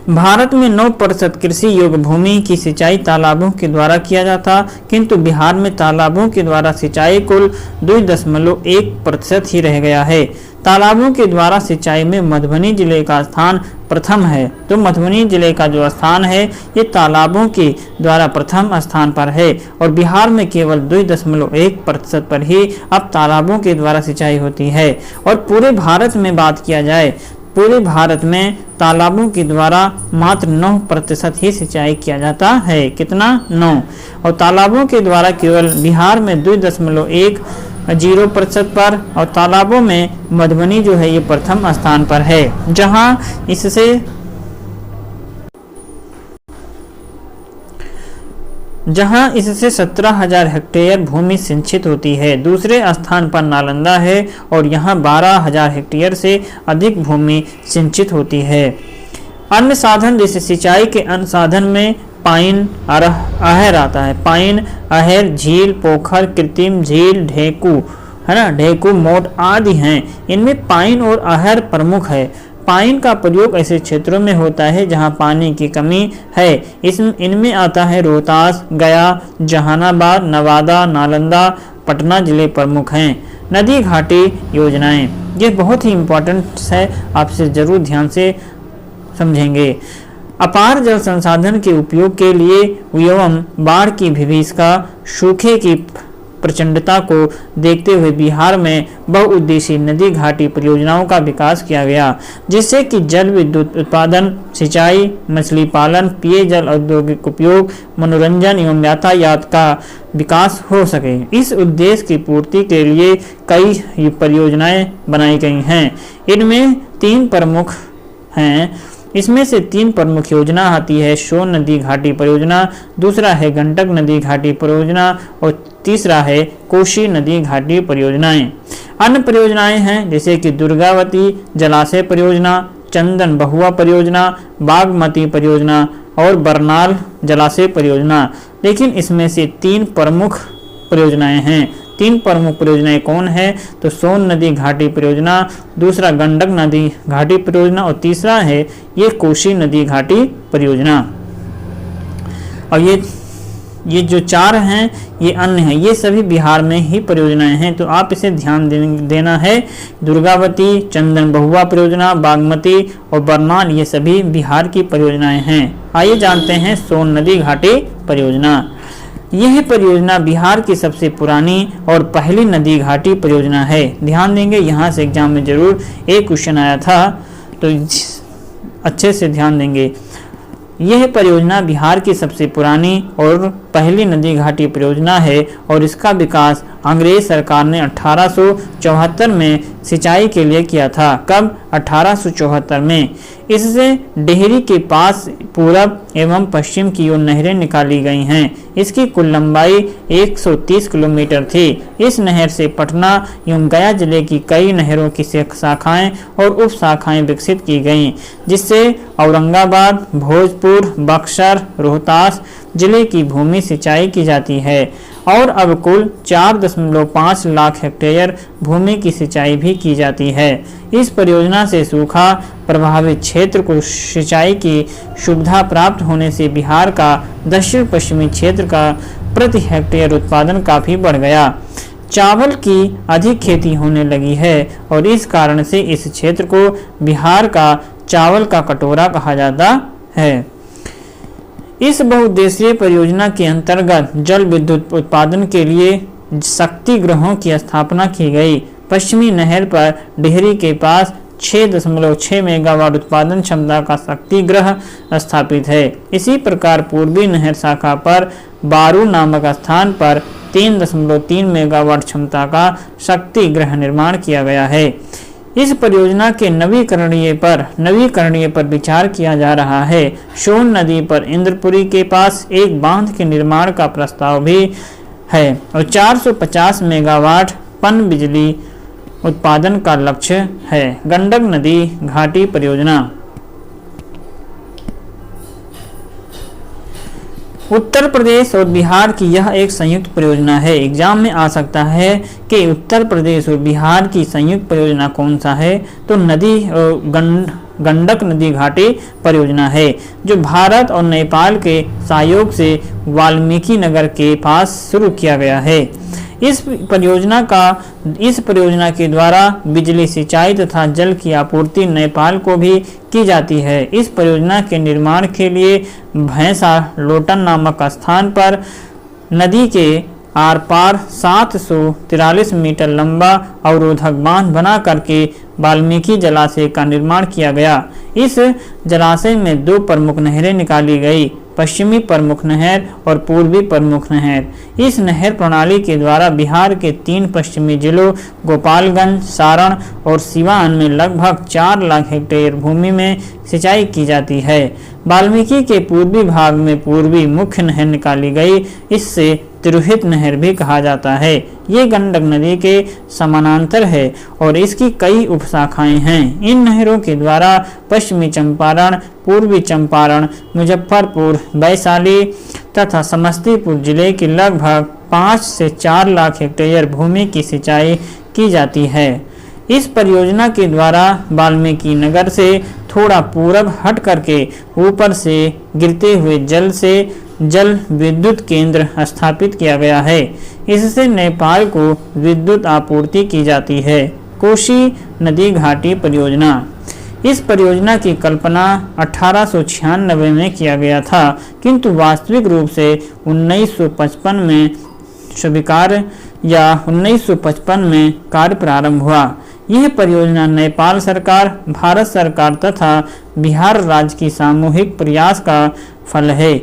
भारत में 9% कृषि योग्य भूमि की सिंचाई तालाबों के द्वारा किया जाता, किंतु बिहार में तालाबों के द्वारा सिंचाई कुल 2.1% ही रह गया है। तालाबों के द्वारा सिंचाई में मधुबनी जिले का स्थान प्रथम है। तो मधुबनी जिले का जो स्थान है ये तालाबों के द्वारा प्रथम स्थान पर है और बिहार में केवल 2.1% पर ही अब तालाबों के द्वारा सिंचाई होती है। और पूरे भारत में बात किया जाए, पूरे भारत में तालाबों के द्वारा मात्र 9% ही सिंचाई किया जाता है। कितना? 9। और तालाबों के द्वारा केवल बिहार में 2.10% पर और तालाबों में मधुबनी जो है ये प्रथम स्थान पर है, जहां इससे 17,000 हेक्टेयर भूमि सिंचित होती है। दूसरे स्थान पर नालंदा है और यहाँ 12,000 हेक्टेयर से अधिक भूमि सिंचित होती है। अन्य साधन जैसे सिंचाई के अन्य साधन में पाइन अहर आता है। पाइन, अहर, झील, पोखर, कृत्रिम झील, ढेकू है ना, ढेकू, मोट आदि हैं। इनमें पाइन और अहर प्रमुख है। पाइन का प्रयोग ऐसे क्षेत्रों में होता है जहां पानी की कमी है। इनमें आता है रोहतास, गया, जहानाबाद, नवादा, नालंदा, पटना जिले प्रमुख हैं। नदी घाटी योजनाएं ये बहुत ही इम्पोर्टेंट है, आपसे जरूर ध्यान से समझेंगे। अपार जल संसाधन के उपयोग के लिए एवं बाढ़ की विभीषिका, सूखे की प्रचंडता को देखते हुए बिहार में बहुउद्देशीय नदी घाटी परियोजनाओं का विकास किया गया, जिससे कि जल विद्युत उत्पादन, सिंचाई, मछली पालन, पेयजल, औद्योगिक उपयोग, मनोरंजन एवं यातायात का विकास हो सके। इस उद्देश्य की पूर्ति के लिए कई परियोजनाएं बनाई गई हैं। इनमें 3 प्रमुख हैं। इसमें से 3 प्रमुख योजना आती है सोन नदी घाटी परियोजना, दूसरा है गंडक नदी घाटी परियोजना और तीसरा है कोसी नदी घाटी परियोजनाएं। अन्य परियोजनाएं हैं जैसे कि दुर्गावती जलाशय परियोजना, चंदन बहुआ परियोजना, बागमती परियोजना और बरनाल जलाशय परियोजना। लेकिन इसमें से 3 प्रमुख परियोजनाएं हैं। 3 प्रमुख परियोजनाएं कौन है? तो सोन नदी घाटी परियोजना, दूसरा गंडक नदी घाटी परियोजना और तीसरा है ये कोसी नदी घाटी परियोजना। और ये जो 4 हैं ये अन्य हैं, ये सभी बिहार में ही परियोजनाएं हैं, तो आप इसे ध्यान देना है। दुर्गावती, चंदन बहुआ परियोजना, बागमती और बरनाल ये सभी बिहार की परियोजनाएं हैं। आइए जानते हैं सोन नदी घाटी परियोजना। यह परियोजना बिहार की सबसे पुरानी और पहली नदी घाटी परियोजना है। ध्यान देंगे, यहाँ से एग्जाम में जरूर एक क्वेश्चन आया था, तो अच्छे से ध्यान देंगे। यह परियोजना बिहार की सबसे पुरानी और पहली नदी घाटी परियोजना है और इसका विकास अंग्रेज सरकार ने 1874 में सिंचाई के लिए किया था। कब? 1874 में। इससे डेहरी के पास पूरब एवं पश्चिम की ओर नहरें निकाली गई हैं। इसकी कुल लंबाई 130 किलोमीटर थी। इस नहर से पटना एवं गया जिले की कई नहरों की शाखाएं और उप शाखाएं विकसित की गईं, जिससे औरंगाबाद, भोजपुर, बक्सर, रोहतास जिले की भूमि सिंचाई की जाती है और अब कुल 4.5 लाख हेक्टेयर भूमि की सिंचाई भी की जाती है। इस परियोजना से सूखा प्रभावित क्षेत्र को सिंचाई की सुविधा प्राप्त होने से बिहार का दक्षिण पश्चिमी क्षेत्र का प्रति हेक्टेयर उत्पादन काफी बढ़ गया। चावल की अधिक खेती होने लगी है और इस कारण से इस क्षेत्र को बिहार का चावल का कटोरा कहा जाता है। इस बहुउद्देशीय परियोजना के अंतर्गत जल विद्युत उत्पादन के लिए शक्ति गृहों की स्थापना की गई। पश्चिमी नहर पर डेहरी के पास 6.6 मेगावाट उत्पादन क्षमता का शक्ति गृह स्थापित है। इसी प्रकार पूर्वी नहर शाखा पर बारू नामक स्थान पर 3.3 मेगावाट क्षमता का शक्ति गृह निर्माण किया गया है। इस परियोजना के नवीकरणीय पर विचार किया जा रहा है। सोन नदी पर इंद्रपुरी के पास एक बांध के निर्माण का प्रस्ताव भी है और 450 मेगावाट पन बिजली उत्पादन का लक्ष्य है। गंडक नदी घाटी परियोजना उत्तर प्रदेश और बिहार की यह एक संयुक्त परियोजना है। एग्जाम में आ सकता है कि उत्तर प्रदेश और बिहार की संयुक्त परियोजना कौन सा है? तो गंडक नदी घाटी परियोजना है, जो भारत और नेपाल के सहयोग से वाल्मीकि नगर के पास शुरू किया गया है। इस परियोजना के द्वारा बिजली, सिंचाई तथा जल की आपूर्ति नेपाल को भी की जाती है। इस परियोजना के निर्माण के लिए भैंसा लोटन नामक स्थान पर नदी के आर पार 743 मीटर लंबा अवरोधक बांध बना करके वाल्मीकि जलाशय का निर्माण किया गया। इस जलाशय में 2 प्रमुख नहरें निकाली गई, पश्चिमी प्रमुख नहर और पूर्वी प्रमुख नहर। इस नहर प्रणाली के द्वारा बिहार के 3 पश्चिमी जिलों गोपालगंज, सारण और सिवान में लगभग 4 लाख हेक्टेयर भूमि में सिंचाई की जाती है। वाल्मीकि के पूर्वी भाग में पूर्वी मुख्य नहर निकाली गई, इससे तिरोहित नहर भी कहा जाता है। ये गंडक नदी के समानांतर है और इसकी कई उपशाखाएं हैं। इन नहरों के द्वारा पश्चिमी चंपारण, पूर्वी चंपारण, मुजफ्फरपुर, वैशाली तथा समस्तीपुर जिले के लगभग 5 से 4 लाख हेक्टेयर भूमि की सिंचाई की जाती है। इस परियोजना के द्वारा वाल्मीकि नगर से थोड़ा पूरब हट करके ऊपर से गिरते हुए जल विद्युत केंद्र स्थापित किया गया है। इससे नेपाल को विद्युत आपूर्ति की जाती है। कोसी नदी घाटी परियोजना। इस परियोजना की कल्पना 1896 में किया गया था, किंतु वास्तविक रूप से 1955 में स्वीकार या 1955 में कार्य प्रारंभ हुआ। यह परियोजना नेपाल सरकार, भारत सरकार तथा बिहार राज्य की सामूहिक प्रयास का फल है।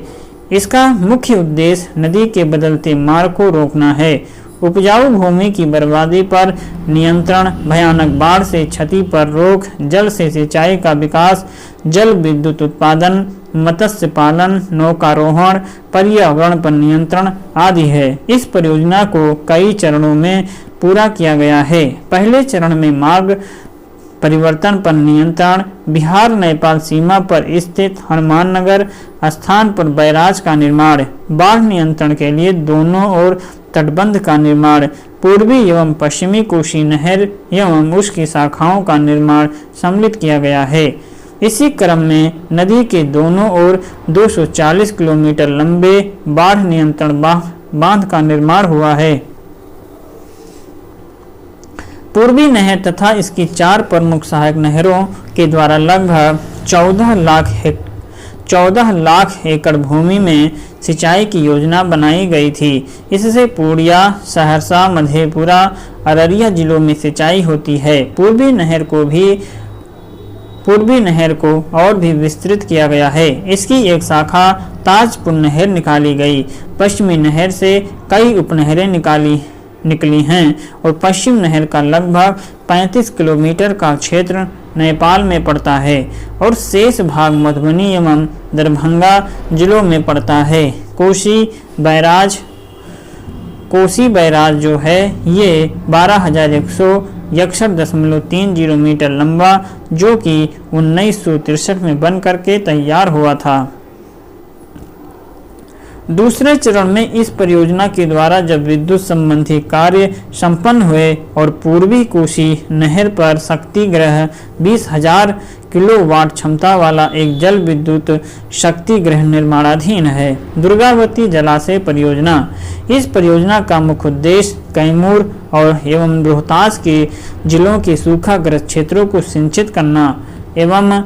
इसका मुख्य उद्देश्य नदी के बदलते मार्ग को रोकना है, उपजाऊ भूमि की बर्बादी पर नियंत्रण, भयानक बाढ़ से क्षति पर रोक, जल से सिंचाई का विकास, जल विद्युत उत्पादन, मत्स्य पालन, नौकारोहण, पर्यावरण पर नियंत्रण आदि है। इस परियोजना को कई चरणों में पूरा किया गया है। पहले चरण में मार्ग परिवर्तन पर नियंत्रण, बिहार नेपाल सीमा पर स्थित हनुमान नगर स्थान पर बैराज का निर्माण, बाढ़ नियंत्रण के लिए दोनों ओर तटबंध का निर्माण, पूर्वी एवं पश्चिमी कोसी नहर एवं उसकी शाखाओं का निर्माण सम्मिलित किया गया है। इसी क्रम में नदी के दोनों ओर 240 किलोमीटर लंबे बाढ़ नियंत्रण बांध का निर्माण हुआ है। पूर्वी नहर तथा इसकी 4 प्रमुख सहायक नहरों के द्वारा लगभग 14 लाख एकड़ भूमि में सिंचाई की योजना बनाई गई थी। इससे पूर्णिया, सहरसा, मधेपुरा, अररिया जिलों में सिंचाई होती है। पूर्वी नहर को और भी विस्तृत किया गया है। इसकी एक शाखा ताजपुर नहर निकाली गई। पश्चिमी नहर से कई उपनहरें निकली हैं और पश्चिम नहर का लगभग 35 किलोमीटर का क्षेत्र नेपाल में पड़ता है और शेष भाग मधुबनी एवं दरभंगा जिलों में पड़ता है। कोसी बैराज जो है ये 12,161.30 मीटर लंबा, जो कि 1963 में बन करके तैयार हुआ था। दूसरे चरण में इस परियोजना के द्वारा जब विद्युत संबंधी कार्य संपन्न हुए और पूर्वी कोसी नहर पर शक्ति ग्रह 20,000 किलोवाट क्षमता वाला एक जल विद्युत शक्ति ग्रह निर्माणाधीन है। दुर्गावती जलाशय परियोजना। इस परियोजना का मुख्य उद्देश्य कैमूर और एवं रोहतास के जिलों के सूखाग्रस्त क्षेत्रों को सिंचित करना एवं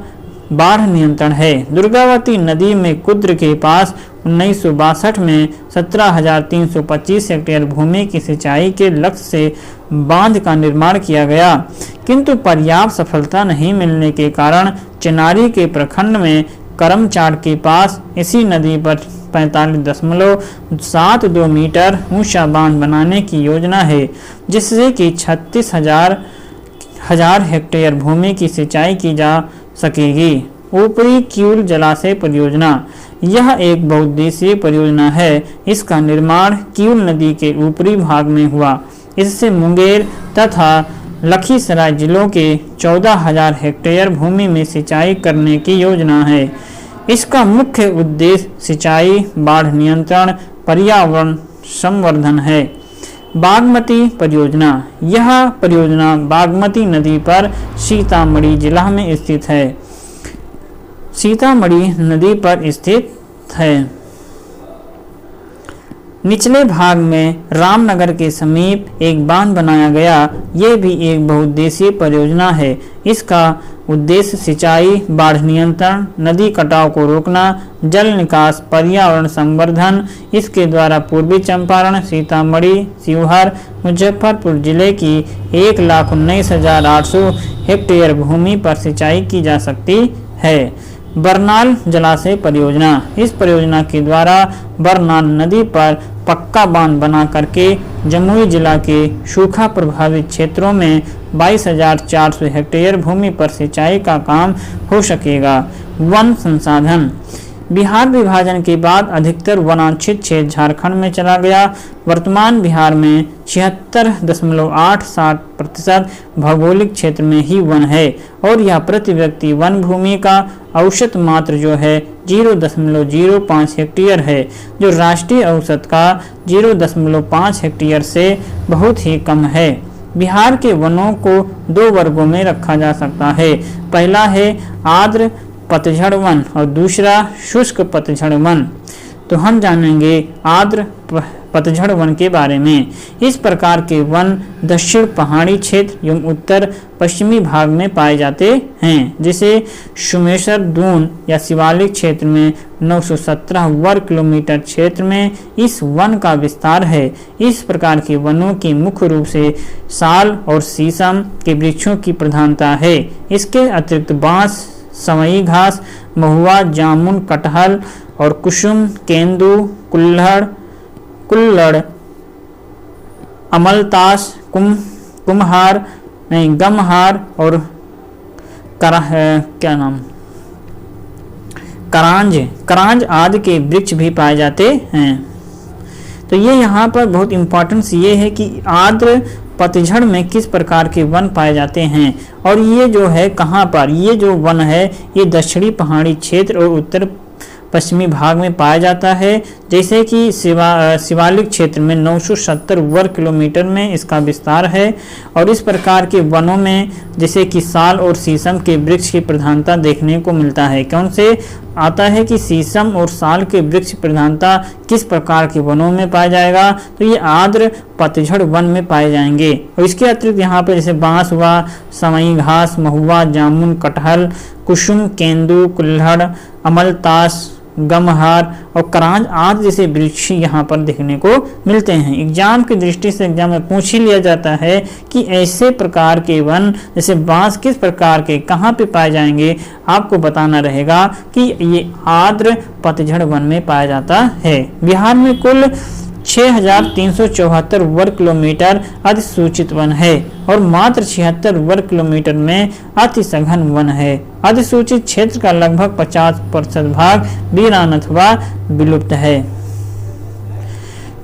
बाढ़ नियंत्रण है। दुर्गावती नदी में कुद्र के पास 1962 में 17,325 हेक्टेयर भूमि की सिंचाई के लक्ष्य से बांध का निर्माण किया गया, किंतु पर्याप्त सफलता नहीं मिलने के कारण चिनारी के प्रखंड में करमचाड़ के पास इसी नदी पर 45.72 मीटर ऊंचा बांध बनाने की योजना है, जिससे कि 36,000 हेक्टेयर भूमि की सिंचाई की जा सकेगी। ऊपरी क्यूल जलाशय परियोजना। यह एक बहुउद्देशीय परियोजना है। इसका निर्माण क्यूल नदी के ऊपरी भाग में हुआ। इससे मुंगेर तथा लखीसराय जिलों के 14,000 हेक्टेयर भूमि में सिंचाई करने की योजना है। इसका मुख्य उद्देश्य सिंचाई, बाढ़ नियंत्रण, पर्यावरण संवर्धन है। बागमती परियोजना। यह परियोजना बागमती नदी पर सीतामढ़ी जिला में स्थित है। सीतामढ़ी नदी पर स्थित है। निचले भाग में रामनगर के समीप एक बांध बनाया गया। ये भी एक बहुउद्देशीय परियोजना है। इसका उद्देश्य सिंचाई, बाढ़ नियंत्रण, नदी कटाव को रोकना, जल निकास, पर्यावरण संवर्धन। इसके द्वारा पूर्वी चंपारण, सीतामढ़ी, शिवहर, मुजफ्फरपुर जिले की 1,19,800 हेक्टेयर भूमि पर सिंचाई की जा सकती है। बरनाल जलाशय परियोजना। इस परियोजना के द्वारा बरनाल नदी पर पक्का बांध बना करके जमुई जिला के सूखा प्रभावित क्षेत्रों में 22,400 हेक्टेयर भूमि पर सिंचाई का काम हो सकेगा। वन संसाधन। बिहार विभाजन के बाद अधिकतर वनांचित क्षेत्र झारखंड में चला गया। वर्तमान बिहार में 76.87% भौगोलिक क्षेत्र में ही वन है और यह प्रति व्यक्ति वन भूमि का औसत मात्र जो है 0.05 हेक्टेयर है, जो राष्ट्रीय औसत का 0.5 हेक्टेयर से बहुत ही कम है। बिहार के वनों को 2 वर्गों में रखा जा सकता है। पहला है आर्द्र पतझड़ वन और दूसरा शुष्क पतझड़ वन। तो हम जानेंगे आर्द्र पतझड़ वन के बारे में। इस प्रकार के वन दक्षिण पहाड़ी क्षेत्र एवं उत्तर पश्चिमी भाग में पाए जाते हैं, जिसे सुमेसर दून या शिवालिक क्षेत्र में 917 वर्ग किलोमीटर क्षेत्र में इस वन का विस्तार है। इस प्रकार के वनों की मुख्य रूप से साल और शीशम के वृक्षों की प्रधानता है। इसके अतिरिक्त बांस, सवई घास, महुआ, जामुन, कटहल और कुसुम, केंदू, कुल्हड़, अमलतास, कुम्हार गमहार और करांज आदि के वृक्ष भी पाए जाते हैं। तो ये यहाँ पर बहुत इम्पोर्टेंस ये है कि आर्द्र पतझड़ में किस प्रकार के वन पाए जाते हैं, और ये जो है कहाँ पर, ये जो वन है ये दक्षिणी पहाड़ी क्षेत्र और उत्तर पश्चिमी भाग में पाया जाता है। जैसे कि शिवालिक क्षेत्र में 970 वर्ग किलोमीटर में इसका विस्तार है, और इस प्रकार के वनों में जैसे कि साल और शीशम के वृक्ष की प्रधानता देखने को मिलता है। कौन से आता है कि शीशम और साल के वृक्ष प्रधानता किस प्रकार के वनों में पाया जाएगा, तो ये आर्द्र पतझड़ वन में पाए जाएंगे। और इसके अतिरिक्त यहाँ पर जैसे बांस हुआ, सवई घास, महुआ, जामुन, कटहल, कुसुम, केंदू, कुल्हड़, अमलतास, गमहार और करांज आदि जैसे वृक्ष यहाँ पर देखने को मिलते हैं। एग्जाम की दृष्टि से एग्जाम में पूछ ही लिया जाता है कि ऐसे प्रकार के वन जैसे बांस किस प्रकार के कहाँ पे पाए जाएंगे, आपको बताना रहेगा कि ये आर्द्र पतझड़ वन में पाया जाता है। बिहार में कुल 6374 वर्ग किलोमीटर अधिसूचित वन है और मात्र 76 वर्ग किलोमीटर में अति सघन वन है। अधिसूचित क्षेत्र का लगभग 50% भाग वीरान अथवा विलुप्त है।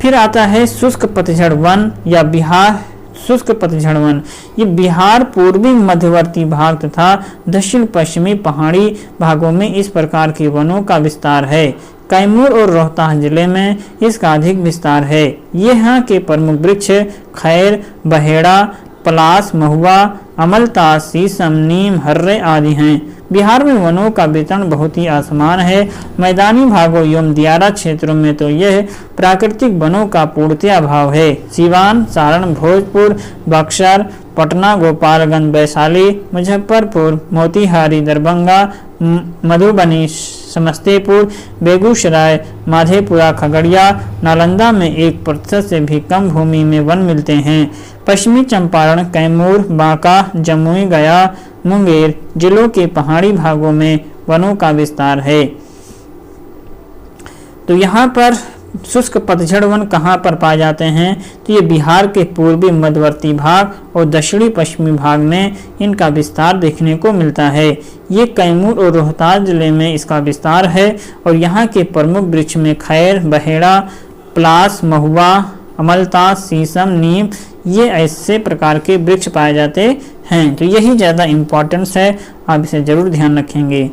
फिर आता है शुष्क पतझड़ वन या बिहार शुष्क पतझड़ वन। ये बिहार पूर्वी मध्यवर्ती भाग तथा दक्षिण पश्चिमी पहाड़ी भागों में इस प्रकार के वनों का विस्तार है। कैमूर और रोहतास जिले में इसका अधिक विस्तार है। यहाँ के प्रमुख वृक्ष खैर, बहेड़ा, पलास, महुआ, अमलतास, शीशम, नीम, हर्रे आदि हैं। बिहार में वनों का वितरण बहुत ही असमान है। मैदानी भागों एवं दियारा क्षेत्रों में तो यह प्राकृतिक वनों का पूर्णतया अभाव है। सिवान, सारण, भोजपुर, बक्सर, पटना, गोपालगंज, वैशाली, मुजफ्फरपुर, मोतिहारी, दरभंगा, मधुबनी, समस्तीपुर, बेगूसराय, माधेपुरा, खगड़िया, नालंदा में 1% से भी कम भूमि में वन मिलते हैं। पश्चिमी चंपारण, कैमूर, बांका, जमुई, गया, मुंगेर जिलों के पहाड़ी भागों में वनों का विस्तार है। तो यहाँ पर शुष्क पतझड़ वन कहाँ पर पाए जाते हैं, तो ये बिहार के पूर्वी मध्यवर्ती भाग और दक्षिणी पश्चिमी भाग में इनका विस्तार देखने को मिलता है। ये कैमूर और रोहतास जिले में इसका विस्तार है और यहाँ के प्रमुख वृक्ष में खैर, बहेड़ा, पलास, महुआ, अमलतास, शीशम, नीम ये ऐसे प्रकार के वृक्ष पाए जाते हैं। तो यही ज़्यादा इम्पोर्टेंस है, आप इसे जरूर ध्यान रखेंगे।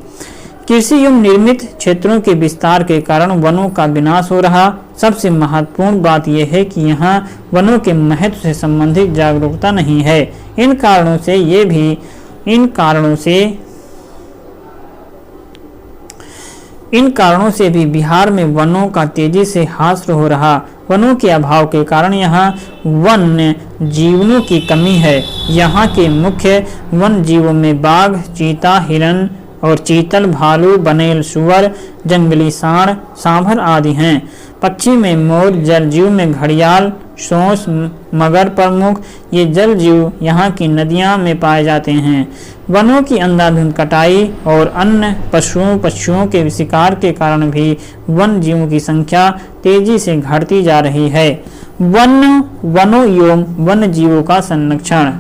कृषि एवं निर्मित क्षेत्रों के विस्तार के कारण वनों का विनाश हो रहा। सबसे महत्वपूर्ण बात यह है कि यहाँ वनों के महत्व से संबंधित जागरूकता नहीं है। इन कारणों से भी बिहार में वनों का तेजी से ह्रास हो रहा। वनों के अभाव के कारण यहाँ वन्य जीवों की कमी है। यहाँ के मुख्य वन जीवों में बाघ, चीता, हिरन और चीतल, भालू, बनेल, सुअर, जंगली सांड, सांभर आदि हैं। पक्षी में मोर, जल जीव में घड़ियाल, सोंस, मगर प्रमुख ये जल जीव यहाँ की नदियाँ में पाए जाते हैं। वनों की अंधाधुंध कटाई और अन्य पशुओं के शिकार के कारण भी वन जीवों की संख्या तेजी से घटती जा रही है। वनों एवं वन्य जीवों का संरक्षण।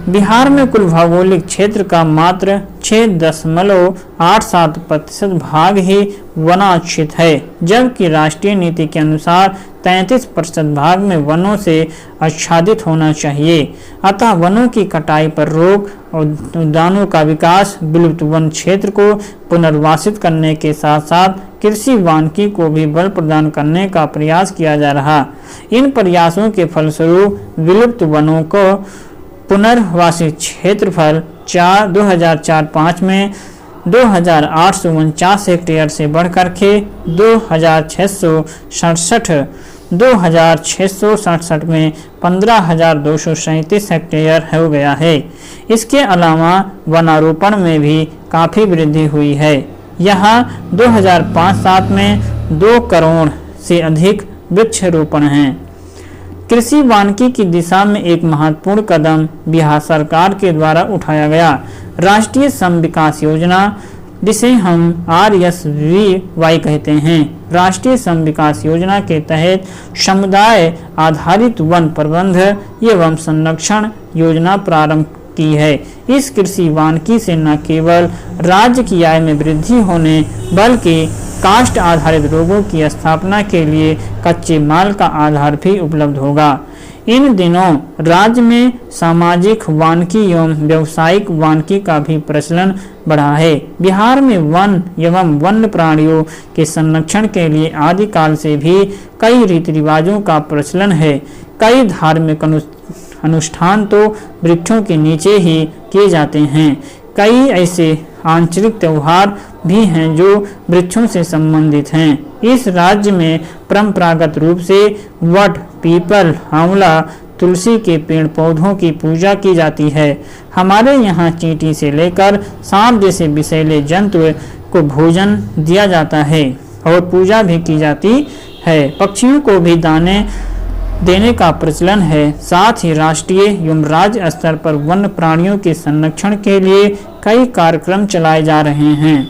बिहार में कुल भौगोलिक क्षेत्र का मात्र 6.87% भाग ही वनाच्छित है, जबकि राष्ट्रीय नीति के अनुसार 33% भाग में वनों से आच्छादित होना चाहिए। अतः वनों की कटाई पर रोक और उद्यानों का विकास, विलुप्त वन क्षेत्र को पुनर्वासित करने के साथ साथ कृषि वानिकी को भी बल प्रदान करने का प्रयास किया जा रहा। इन प्रयासों के फलस्वरूप विलुप्त वनों को पुनर्वासित क्षेत्रफल 2004-05 में 2849 हेक्टेयर से बढ़कर के 2667 2667 में 15,237 हेक्टेयर हो गया है। इसके अलावा वनारोपण में भी काफ़ी वृद्धि हुई है। यहाँ 2005-07 में 2 करोड़ से अधिक वृक्षारोपण हैं। कृषि वानिकी की दिशा में एक महत्वपूर्ण कदम बिहार सरकार के द्वारा उठाया गया राष्ट्रीय श्रम विकास योजना, जिसे हम RSVY कहते हैं। राष्ट्रीय श्रम विकास योजना के तहत समुदाय आधारित वन प्रबंध एवं संरक्षण योजना प्रारंभ की है। इस कृषि वानिकी से न केवल राज्य की आय में वृद्धि होने बल्कि काष्ठ आधारित रोगों की स्थापना के लिए कच्चे माल का आधार भी उपलब्ध होगा। इन दिनों राज्य में सामाजिक वानिकी एवं व्यावसायिक वानिकी का भी प्रचलन बढ़ा है। बिहार में वन एवं वन्य प्राणियों के संरक्षण के लिए आदिकाल से भी कई रीति रिवाजों का प्रचलन है। कई धार्मिक अनुष्ठान तो वृक्षों के नीचे ही किए जाते हैं। कई ऐसे आंचलिक त्योहार भी हैं जो वृक्षों से संबंधित हैं। इस राज्य में परंपरागत रूप से वट, पीपल, आंवला, तुलसी के पेड़ पौधों की पूजा की जाती है। हमारे यहाँ चींटी से लेकर सांप जैसे विषैले जंतु को भोजन दिया जाता है और पूजा भी की जाती है। पक्षियों को भी दाने देने का प्रचलन है। साथ ही राष्ट्रीय एवं राज्य स्तर पर वन्य प्राणियों के संरक्षण के लिए कई कार्यक्रम चलाए जा रहे हैं।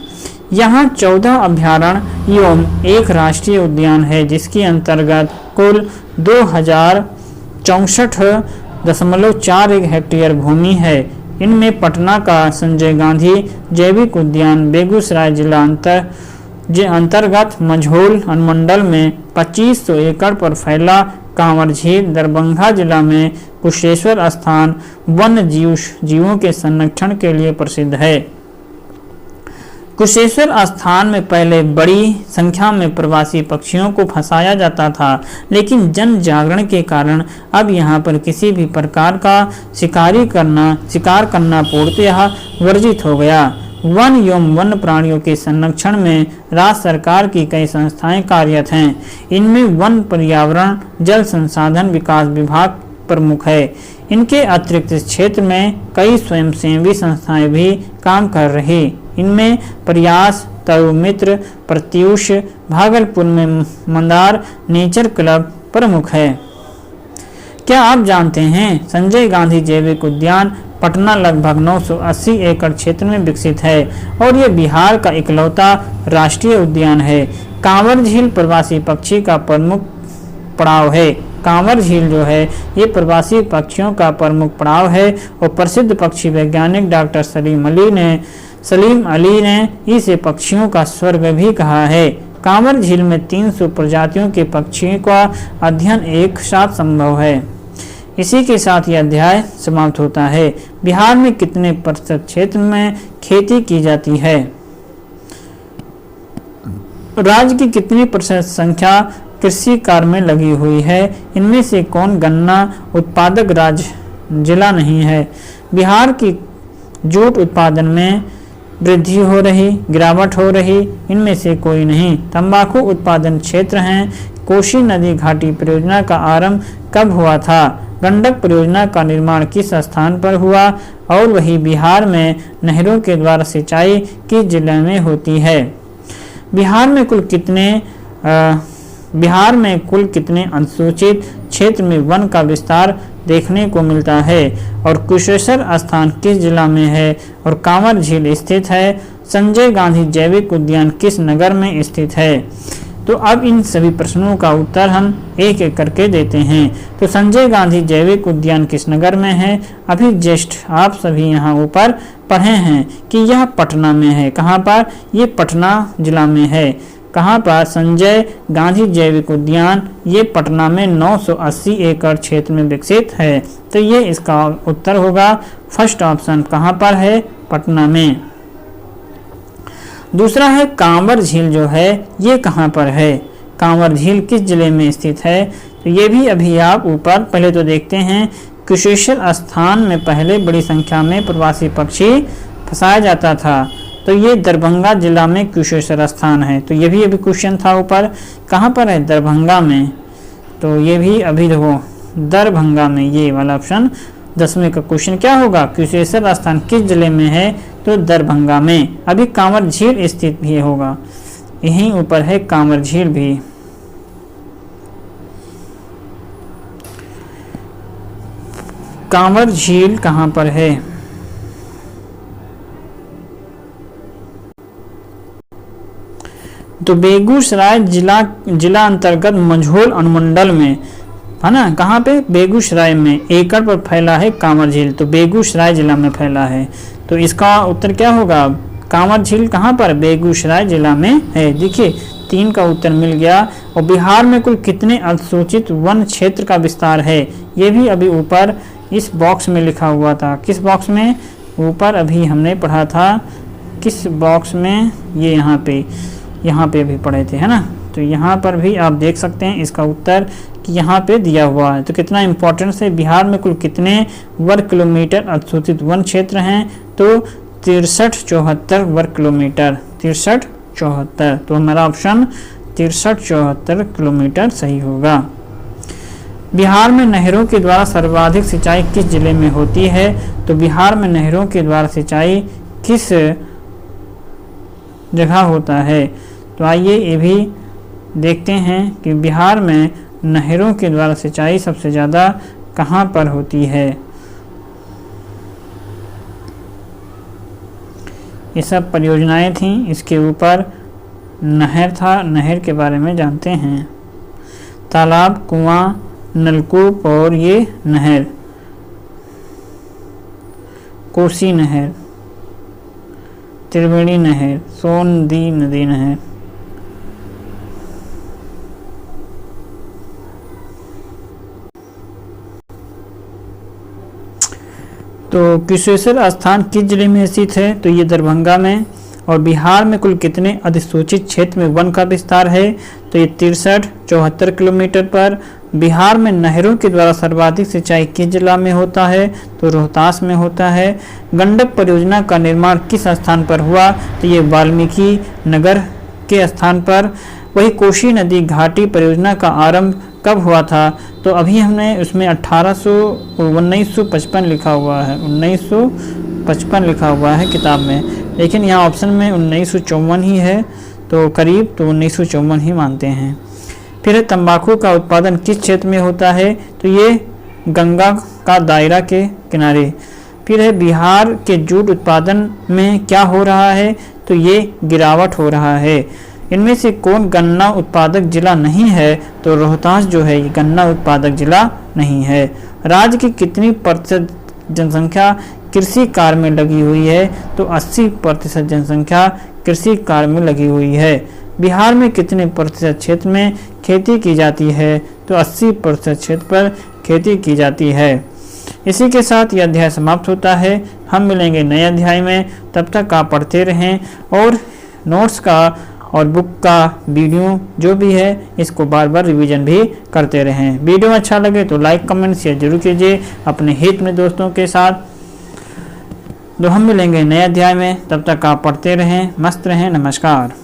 यहाँ 14 अभयारण्य एवं 1 राष्ट्रीय उद्यान है, जिसके अंतर्गत कुल 2064.41 हेक्टेयर भूमि है। इनमें पटना का संजय गांधी जैविक उद्यान, बेगूसराय जिला अंतर्गत मझौल अनुमंडल में 2500 एकड़ पर फैला कांवर झील, दरभंगा जिला में कुशेश्वर स्थान वन्य जीवों के संरक्षण के लिए प्रसिद्ध है। कुशेश्वर स्थान में पहले बड़ी संख्या में प्रवासी पक्षियों को फंसाया जाता था, लेकिन जन जागरण के कारण अब यहाँ पर किसी भी प्रकार का शिकार करना पूर्णतः वर्जित हो गया। वन एवं वन्य प्राणियों के संरक्षण में राज्य सरकार की कई संस्थाएं कार्यरत हैं। इनमें वन, पर्यावरण, जल संसाधन विकास विभाग प्रमुख है। इनके अतिरिक्त इस क्षेत्र में कई स्वयंसेवी संस्थाएं भी काम कर रही। इनमें प्रयास, तरु मित्र, प्रत्यूष, भागलपुर में मंदार नेचर क्लब प्रमुख है। क्या आप जानते हैं संजय गांधी जैविक उद्यान पटना लगभग 980 एकड़ क्षेत्र में विकसित है और ये बिहार का इकलौता राष्ट्रीय उद्यान है। कांवर झील प्रवासी पक्षी का प्रमुख पड़ाव है। कांवर झील जो है ये प्रवासी पक्षियों का प्रमुख पड़ाव है और प्रसिद्ध पक्षी वैज्ञानिक डॉक्टर सलीम अली ने इसे पक्षियों का स्वर्ग भी कहा है। कांवर झील में 300 प्रजातियों के पक्षियों का अध्ययन एक साथ संभव है। इसी के साथ यह अध्याय समाप्त होता है। बिहार में कितने प्रतिशत क्षेत्र में खेती की जाती है? राज्य की कितनी प्रतिशत संख्या कृषि कार्य में लगी हुई है? इनमें से कौन गन्ना उत्पादक राज्य जिला नहीं है? बिहार की जूट उत्पादन में वृद्धि हो रही, गिरावट हो रही, इनमें से कोई नहीं। तंबाकू उत्पादन क्षेत्र हैं। कोसी नदी घाटी परियोजना का आरंभ कब हुआ था? गंडक परियोजना का निर्माण किस स्थान पर हुआ? और वही बिहार में नहरों के द्वारा सिंचाई किस जिले में होती है? बिहार में कुल कितने अनुसूचित क्षेत्र में वन का विस्तार देखने को मिलता है? और कुशेश्वर स्थान किस जिला में है? और कांवर झील स्थित है? संजय गांधी जैविक उद्यान किस नगर में स्थित है? तो अब इन सभी प्रश्नों का उत्तर हम एक एक करके देते हैं। तो संजय गांधी जैविक उद्यान किस नगर में है? अभी जस्ट आप सभी यहाँ ऊपर पढ़े हैं कि यह पटना में है। कहाँ पर? ये पटना जिला में है। कहाँ पर? संजय गांधी जैविक उद्यान ये पटना में 980 एकड़ क्षेत्र में विकसित है। तो ये इसका उत्तर होगा फर्स्ट ऑप्शन। कहाँ पर है? पटना में। दूसरा है कांवर झील जो है ये कहाँ पर है? कांवर झील किस जिले में स्थित है? तो ये भी अभी आप ऊपर पहले तो देखते हैं। कुशेश्वर स्थान में पहले बड़ी संख्या में प्रवासी पक्षी फंसाया जाता था, तो ये दरभंगा जिला में कुशेश्वर स्थान है। तो ये भी अभी क्वेश्चन था ऊपर। कहाँ पर है? दरभंगा में। तो ये भी अभी देखो दरभंगा में, ये वाला ऑप्शन 10वें का क्वेश्चन क्या होगा, कुशेश्वर स्थान किस जिले में है, तो दरभंगा में। अभी कांवर झील स्थित भी होगा, यहीं ऊपर है कांवर झील भी। कांवर झील कहाँ पर है, तो बेगूसराय जिला अंतर्गत मंझोल अनुमंडल में है ना। कहाँ पे, बेगूसराय में एकड़ पर फैला है कांवर झील, तो बेगूसराय जिला में फैला है। तो इसका उत्तर क्या होगा, कांवर झील कहाँ पर, बेगूसराय जिला में है। देखिए 3 का उत्तर मिल गया। और बिहार में कुल कितने अधिसूचित वन क्षेत्र का विस्तार है, ये भी अभी ऊपर इस बॉक्स में लिखा हुआ था। किस बॉक्स में, ऊपर अभी हमने पढ़ा था, किस बॉक्स में, ये यहाँ पे अभी पढ़े थे है ना। तो यहाँ पर भी आप देख सकते हैं इसका उत्तर कि यहाँ पे दिया हुआ है। तो कितना इंपॉर्टेंस है, बिहार में कुल कितने वर्ग किलोमीटर अधिसूचित वन क्षेत्र हैं, तो 6374 वर्ग किलोमीटर, 6374। तो हमारा ऑप्शन 6374 किलोमीटर सही होगा। बिहार में नहरों के द्वारा सर्वाधिक सिंचाई किस जिले में होती है, तो बिहार में नहरों के द्वारा सिंचाई किस जगह होता है। तो आइए ये भी देखते हैं कि बिहार में नहरों के द्वारा सिंचाई सबसे ज़्यादा कहाँ पर होती है। ये सब परियोजनाएं थीं, इसके ऊपर नहर था, नहर के बारे में जानते हैं। तालाब, कुआं, नलकूप और ये नहर, कोसी नहर, त्रिवेणी नहर, सोनदी नदी नहर। तो कुशेश्वर स्थान किस जिले में स्थित है, तो ये दरभंगा में। और बिहार में कुल कितने अधिसूचित क्षेत्र में वन का विस्तार है, तो ये 6374 किलोमीटर पर। बिहार में नहरों के द्वारा सर्वाधिक सिंचाई किस जिला में होता है, तो रोहतास में होता है। गंडक परियोजना का निर्माण किस स्थान पर हुआ, तो ये वाल्मीकि नगर के स्थान पर। वही कोसी नदी घाटी परियोजना का आरंभ कब हुआ था, तो अभी हमने उसमें 1955 लिखा हुआ है, 1955 लिखा हुआ है किताब में, लेकिन यहाँ ऑप्शन में 1954 ही है, तो करीब तो 1954 ही मानते हैं। फिर तंबाकू का उत्पादन किस क्षेत्र में होता है, तो ये गंगा का दायरा के किनारे। फिर है बिहार के जूट उत्पादन में क्या हो रहा है, तो ये गिरावट हो रहा है। इनमें से कौन गन्ना उत्पादक जिला नहीं है, तो रोहतास जो है ये गन्ना उत्पादक जिला नहीं है। राज्य की कितनी प्रतिशत जनसंख्या कृषि कार्य में लगी हुई है, तो 80% जनसंख्या कृषि कार्य में लगी हुई है। बिहार में कितने प्रतिशत क्षेत्र में खेती की जाती है, तो 80% क्षेत्र पर खेती की जाती है। इसी के साथ यह अध्याय समाप्त होता है। हम मिलेंगे नए अध्याय में, तब तक आप पढ़ते रहें और नोट्स का और बुक का वीडियो जो भी है इसको बार बार रिवीजन भी करते रहें। वीडियो अच्छा लगे तो लाइक कमेंट शेयर जरूर कीजिए अपने हित में दोस्तों के साथ। तो हम मिलेंगे नए अध्याय में, तब तक आप पढ़ते रहें, मस्त रहें। नमस्कार।